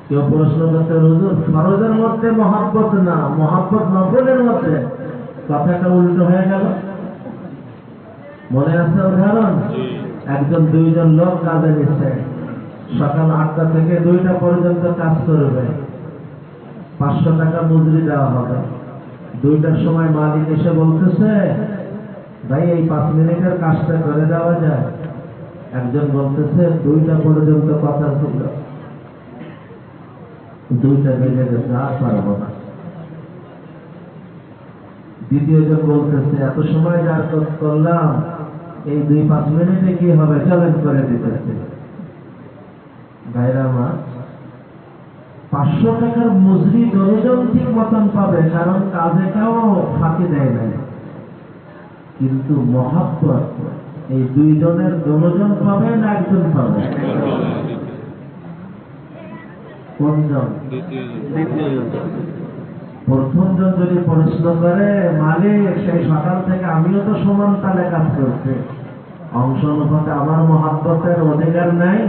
A: কেউ প্রশ্ন করতে, হুজুর ফরজের মধ্যে মহব্বত না, মহব্বত নফলের মধ্যে, কথাটা উল্টো হয়ে গেল। মনে আছে উদাহরণ? একজন দুইজন লোক কাজে নিচ্ছে, সকাল 8টা থেকে 2টা পর্যন্ত কাজ করবে, 500 টাকা মজুরি দেওয়া হবে। 2টার সময় মালিক এসে বলতেছে, ভাই এই 5 মিনিটের কাজটা করে দেওয়া যায়? একজন বলতেছে 2টা পর্যন্ত কথা ছিল, 2টা বেজে গেছে, আর পারবো না। দ্বিতীয়জন বলতেছে এত সময় যার করলাম, এই 2-5 মিনিটে কি হবে, চলেন করে দিতেছে। ভাইরা মা, 500 টাকার মজুরি দুজন ঠিক মতন পাবে, কারণ কাজে কেউ ফাঁকি দেয় না। কিন্তু মহাব্বত এই 2 জনের দুজন পাবে না একজন পাবে? কোনজন? প্রথম জন যদি প্রশ্ন করে, মালিক সেই সকাল থেকে আমিও তো সমান তালে কাজ করছি, অংশ অনুপাতে আমার মহাব্বতের অধিকার নাই?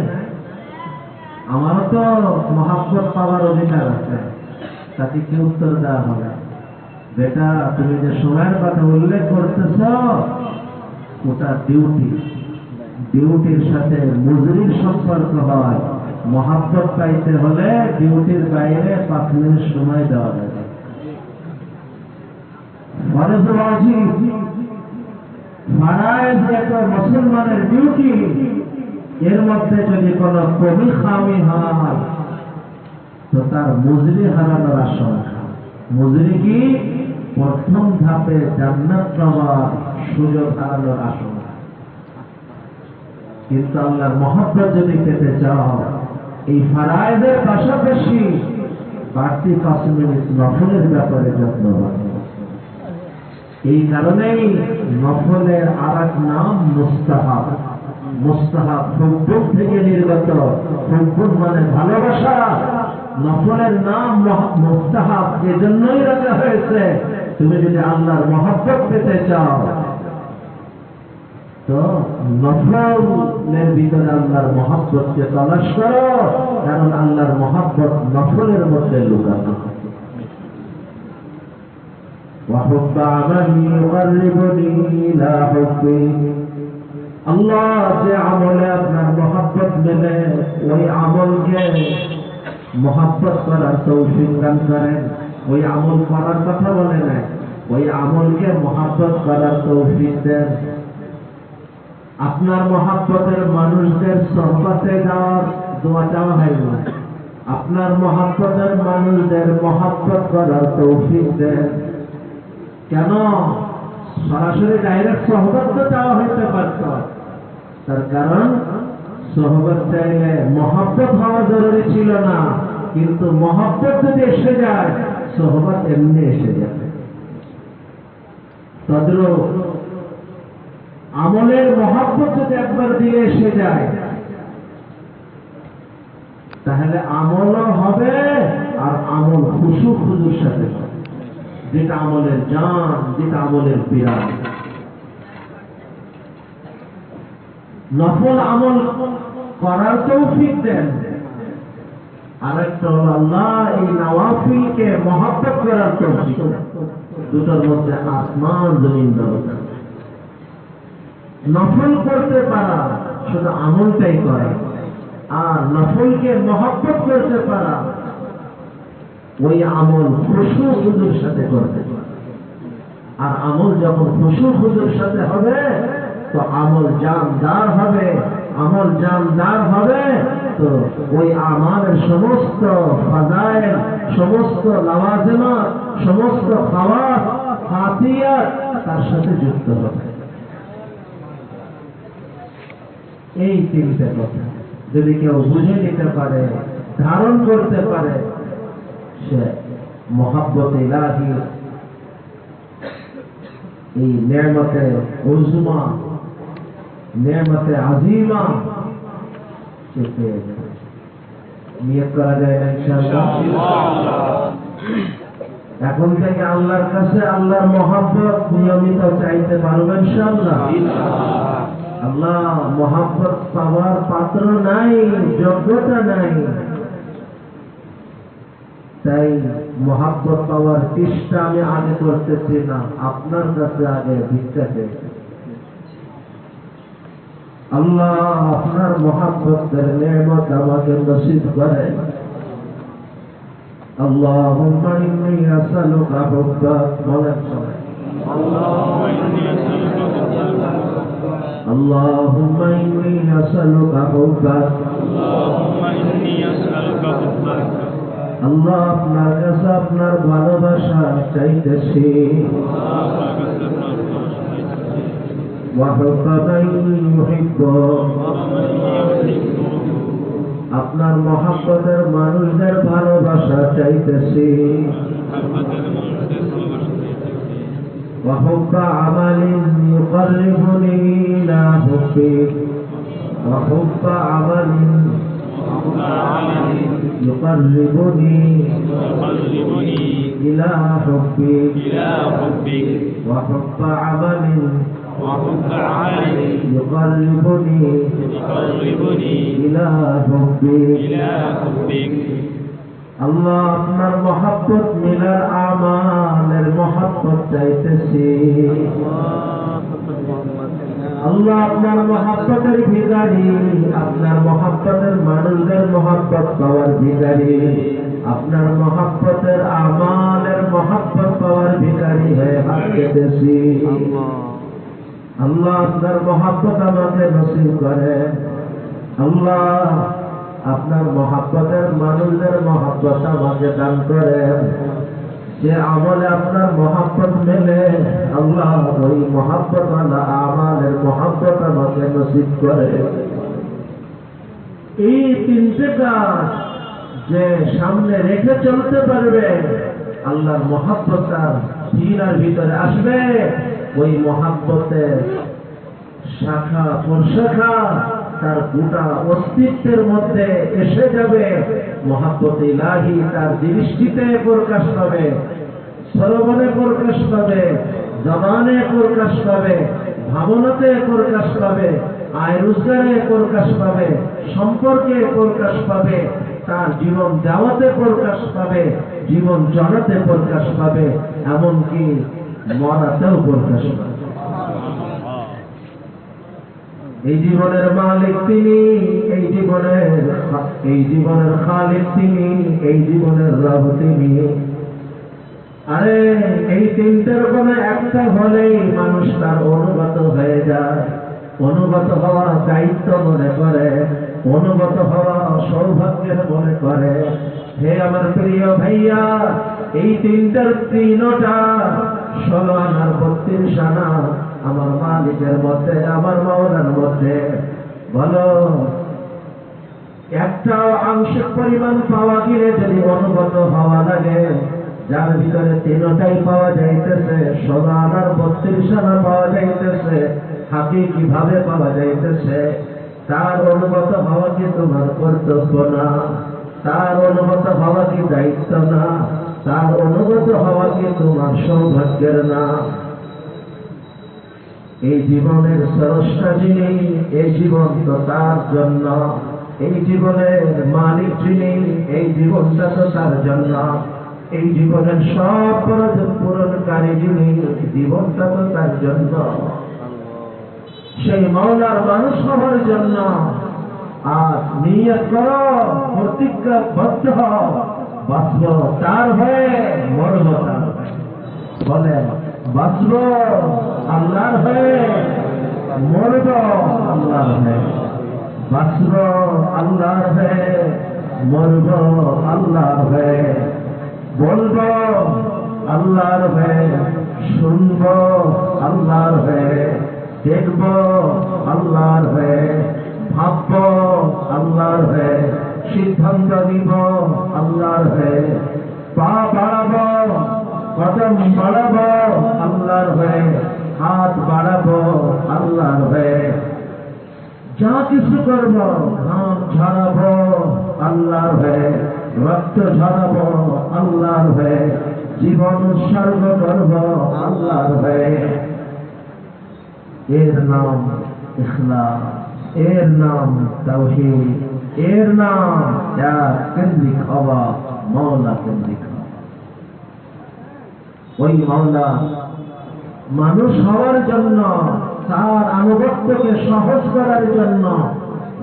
A: আমারও তো মহাব্বত পাওয়ার অধিকার আছে। তাকে কি উত্তর দেওয়া হবে? বেটা, তুমি যে সময়ের কথা উল্লেখ করতেছ, ওটা ডিউটি। ডিউটির সাথে মজুরির সম্পর্ক হয়। মহাব্বত পাইতে হলে ডিউটির বাইরে 5 মিনিট সময় দেওয়া যাবে। ফরজ ওয়াজিব ফারায়েজ একটা মুসলমানের ডিউটি, এর মধ্যে যদি কোনো কমি খামি হয় তো তার মজুরি হারানোর আশঙ্কা। মজুরি কি? প্রথম ধাপে জান্নাত পাওয়ার সুযোগ হারানোর আশঙ্কা। কিন্তু আল্লাহর মহব্বত যদি পেতে চাও, এই ফারায়েজের পাশাপাশি বাড়তি 5 মিনিট নফলের ব্যাপারে যত্নবান। এই কারণেই নফলের আরেক নাম মুস্তাহাব। মুস্তাহাব হুব্বুন থেকে নির্গত। হুব্বুন মানে ভালোবাসা। নফলের নাম মুস্তাহাব এজন্যই রাখা হয়েছে, তুমি যদি আল্লাহর মহব্বত পেতে চাও তো নফলের ভিতরে আল্লাহর মহব্বতকে তলাশ করো, কারণ আল্লাহর মহব্বত নফলের মধ্যে লুকানো। وحب عمل يقربني إلى حبه। আল্লাহ যে আমলে আপনার মহব্বত মেলে, ওই আমলকে মহব্বত করার তৌফিক দান করেন। ওই আমল করার কথা বলে না, ওই আমলকে মহব্বত করার তৌফিক দেন। আপনার মহব্বতের মানুষদের সোহবতে যাওয়ার দোয়া চাওয়া হয় না, আপনার মহব্বতের মানুষদের মহব্বত করার তৌফিক দেন। কেন? সরাসরি ডাইরেক্ট সোহবত তো চাওয়া হইতে পারত, তার কারণ সোহবত চাইলে মহব্বত হওয়া জরুরি ছিল না, কিন্তু মহব্বত যদি এসে যায় সোহবত এমনি এসে যাবে। তদ্রূপ আমলের মহব্বত যদি একবার দিয়ে এসে যায়, তাহলে আমলও হবে, আর আমল খুশু খুজুর সাথে হবে, যেটা আমলের জান, যেটা আমলের বিরাট। নফল আমল করার তৌফিক দেন। আরেকটা হল আল্লাহ এই নওয়াফিলকে মহব্বত করার তৌফিক। দুটোর মধ্যে আসমান জমিন দরকার। নফল করতে পারা শুধু আমলটাই করা, আর নফলকে মহব্বত করতে পারা ওই আমল খুশু খুজুর সাথে করতে। আর আমল যখন খুশু খুজুর সাথে হবে তো আমল জানদার হবে। আমল জানদার হবে তো ওই আমালের সমস্ত ফাজাইল, সমস্ত লাওয়াজিমাত, সমস্ত খাওয়াত, খাতিয়াত তার সাথে যুক্ত হবে। এই 3টে কথা যদি কেউ বুঝে নিতে পারে, ধারণ করতে পারে, সে মহাব্বত ইলাহি এই নেমতে উজমা, নেমতে আজিমা সে পেয়ে যাবে। নিয়ত করা যায় না ইনশাআল্লাহ। এখন থেকে আল্লাহর কাছে আল্লাহর মহাব্বত নিয়মিত চাইতে পারবেন ইনশাআল্লাহ। আল্লাহ মহাব্বত পাওয়ার পাত্র নাই, যোগ্যতা নাই, তাই মহাব্বত পাওয়ার চেষ্টা আমি আগে করতেছি না, আপনার কাছে আগে ভিক্ষা চাইছি। আল্লাহ আপনার মহব্বতের নেমত আমাকে নসিব করেন। আল্লাহুম্মা ইন্নী আসআলুকা হুব্বাক, বলেন সবাই আল্লাহুম্মা ইন্নী আসআলুকা হুব্বাক। আল্লাহ আপনার কাছে আপনার ভালোবাসা চাইতেছি। আপনার মহব্বতের মানুষদের ভালোবাসা চাইতেছি। وحب عمل يقربني إلى حبك وحب عمل يقربني إلى حبك وحب عمل يقربني إلى حبك আল্লাহ আপনার মহব্বত মিলার আমালের মহব্বত চাইতেছি। আল্লাহ আপনার মহব্বতের ভিখারি, আপনার মহব্বতের মানুষদের মহব্বত পাওয়ার ভিখারি, আপনার মহব্বতের আমালের মহব্বত পাওয়ার ভিখারি হয়ে হাত পেতেছি। আল্লাহ আপনার মহব্বত আমাকে নসিব করেন। আল্লাহ আপনার মহব্বতের মানুষদের মহব্বত আমাকে দান করেন। যে আমলে আপনার মহব্বত মেলে আল্লাহ ওই মহব্বত আমালের মহব্বত আমাকে নসিব করে। এই তিনটে কাজ যে সামনে রেখে চলতে পারবে, আল্লাহর মহব্বতটা সিনার ভিতরে আসবে, ওই মহব্বতের শাখা প্রশাখা তার গোটা অস্তিত্বের মধ্যে এসে যাবে। মহব্বত ইলাহি তার দৃষ্টিতে প্রকাশ পাবে, শ্রবণে প্রকাশ পাবে, জবানে প্রকাশ পাবে, ভাবনাতে প্রকাশ পাবে, আয় রোজগারে প্রকাশ পাবে, সম্পর্কে প্রকাশ পাবে, তার জীবন যাওয়াতে প্রকাশ পাবে, জীবন জড়াতে প্রকাশ পাবে, এমনকি মরাতেও প্রকাশ পাবে। এই জীবনের মালিক তিনি, এই জীবনের খালিক তিনি, এই জীবনের রব তিনি। আরে এই তিনটের কোন একটা হলেই মানুষ তার অনুগত হয়ে যায়। অনুগত হওয়া দায়িত্ব মনে করে, অনুগত হওয়া সৌভাগ্যের মনে করে। হে আমার প্রিয় ভাইয়া, এই তিনটার তিনটা 16 আনার 32 আনা আমার মালিকের মধ্যে, আমার মাওলার মধ্যে। বলো একটাও আংশিক পরিমাণ পাওয়া গেলে যদি অনুগত হওয়া লাগে, যার ভিতরে তিনটাই পাওয়া যাইতেছে, 16 আনার 32 আনা পাওয়া যাইতেছে, হাকিকি ভাবে পাওয়া যাইতেছে, তার অনুগত হওয়া কি তোমার কর্তব্য না? তার অনুগত হওয়া কি দায়িত্ব না? তার অনুগত হওয়া কি তোমার সৌভাগ্যের না? এই জীবনের স্রষ্টা যিনি, এই জীবন তো তার জন্য। এই জীবনের মালিক যিনি, এই জীবনটা তো তার জন্য। এই জীবনের সব প্রয়োজন পূরণকারী যিনি, জীবনটা তো তার জন্য। সেই মাওলার মানুষ হওয়ার জন্য আজ নিয়ত করো, প্রতিজ্ঞাবদ্ধ হও, বাঁচব তার হয়ে, মরব তার হয়ে। বলেন বাঁচব আল্লাহর হয়ে, মরব আল্লাহর হয়ে। বাঁচব আল্লাহর হয়ে, মরব আল্লাহর হয়ে। বলব আল্লাহর হয়ে, শুনব আল্লাহর হয়ে, দেখব আল্লাহর হয়ে, ভাবব আল্লাহর হয়ে, সিদ্ধান্ত নিব আল্লাহর হয়ে, পা বাড়াব, কদম বাড়াব আল্লাহর হয়ে, হাত বাড়াব আল্লাহর হয়ে। যা কিছু করব, ঘাম ঝরাব আল্লাহর হয়ে, রক্ত ঝরাব আল্লাহর হয়ে, জীবন উৎসর্গ করব আল্লাহর হয়ে। এর নাম ইখলাস, এর নাম তাওহীদ, এর নাম এক কেন্দ্রিক হওয়া, মাওলা কেন্দ্রিক হওয়া। ওই মাওলা মানুষ হওয়ার জন্য তার আনুগত্যকে সহজ করার জন্য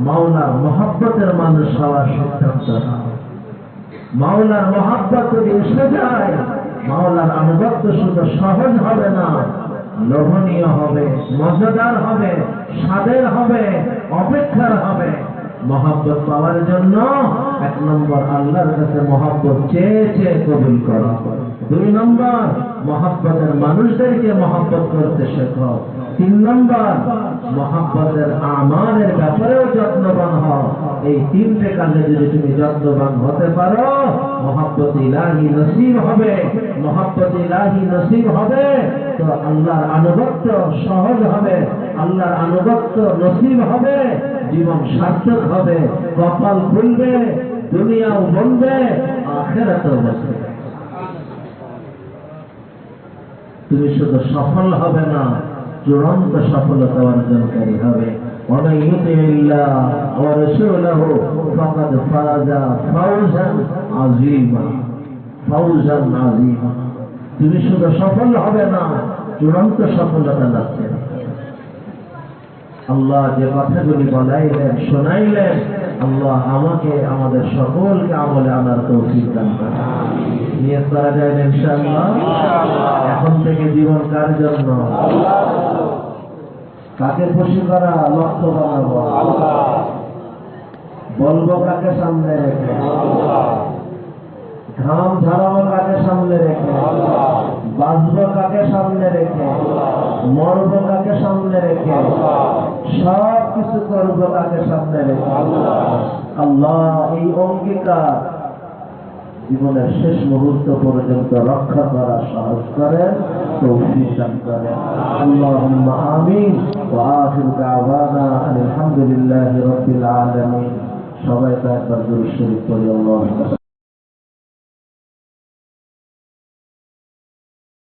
A: মাওলার মহব্বতের মানুষ হওয়ার সিদ্ধান্ত নাও। মাওলার মহব্বত যদি এসে যায়, মাওলার আনুগত্য শুধু সহজ হবে না, লোভনীয় হবে, মজাদার হবে, স্বাদের হবে, অপেক্ষার হবে। মহব্বত পাওয়ার জন্য 1 নম্বর আল্লাহর কাছে মহব্বত চেয়ে চেয়ে কবুল করো। 2 নম্বর মহব্বতের মানুষদেরকে মহব্বত করতে শেখো। 3 নম্বর মহব্বতের আমালের ব্যাপারেও যত্নবান হও। এই 3টে কাজে যদি তুমি যত্নবান হতে পারো, মহব্বত ইলাহি নসিব হবে। মহব্বত ইলাহি নসিব হবে তো আল্লাহর আনুগত্য সহজ হবে, আল্লাহর আনুগত্য নসিব হবে, জীবন সার্থক হবে, কপাল খুলবে, দুনিয়াও বলবে, আখিরাতেও বলবে। তুমি শুধু সফল হবে না, চূড়ান্ত সফলতা অর্জনকারী হবে। ومن يطع الله ورسوله فقد فاز فوزا عظيما فوزا عظيما। তুমি শুধু সফল হবে না, চূড়ান্ত সফলতা লাভ করবে। আল্লাহ যে কথাগুলি বলাইলেন, শোনাইলেন, আল্লাহ আমাকে আমাদের সকলকে আমলে আনার তৌফিক দান করেন। নিয়ত করা যায় না ইনশাআল্লাহ? এখন থেকে জীবন কার জন্য? কাকে খুশি করা লক্ষ্য বানাবো? বলবো কাকে সামনে রেখে? ঘাম ঝরাবো কাকে সামনে রেখে? বাঁচবো কাকে সামনে রেখে? মরবো কাকে সামনে রেখে? সব কিছু করবো কাকে সামনে রেখে? আল্লাহ এই অঙ্গীকার জীবনের শেষ মুহূর্ত পর্যন্ত রক্ষা করা সাহস করেন, তৌফিক দান করেন। আল্লাহুম্মা আমিন। ওয়া আখিরু দাওয়ানা আলহামদুলিল্লাহি রাব্বিল আলামিন। সবাই একবার দুরূদ শরীফ পড়ি। আল্লাহুম্মা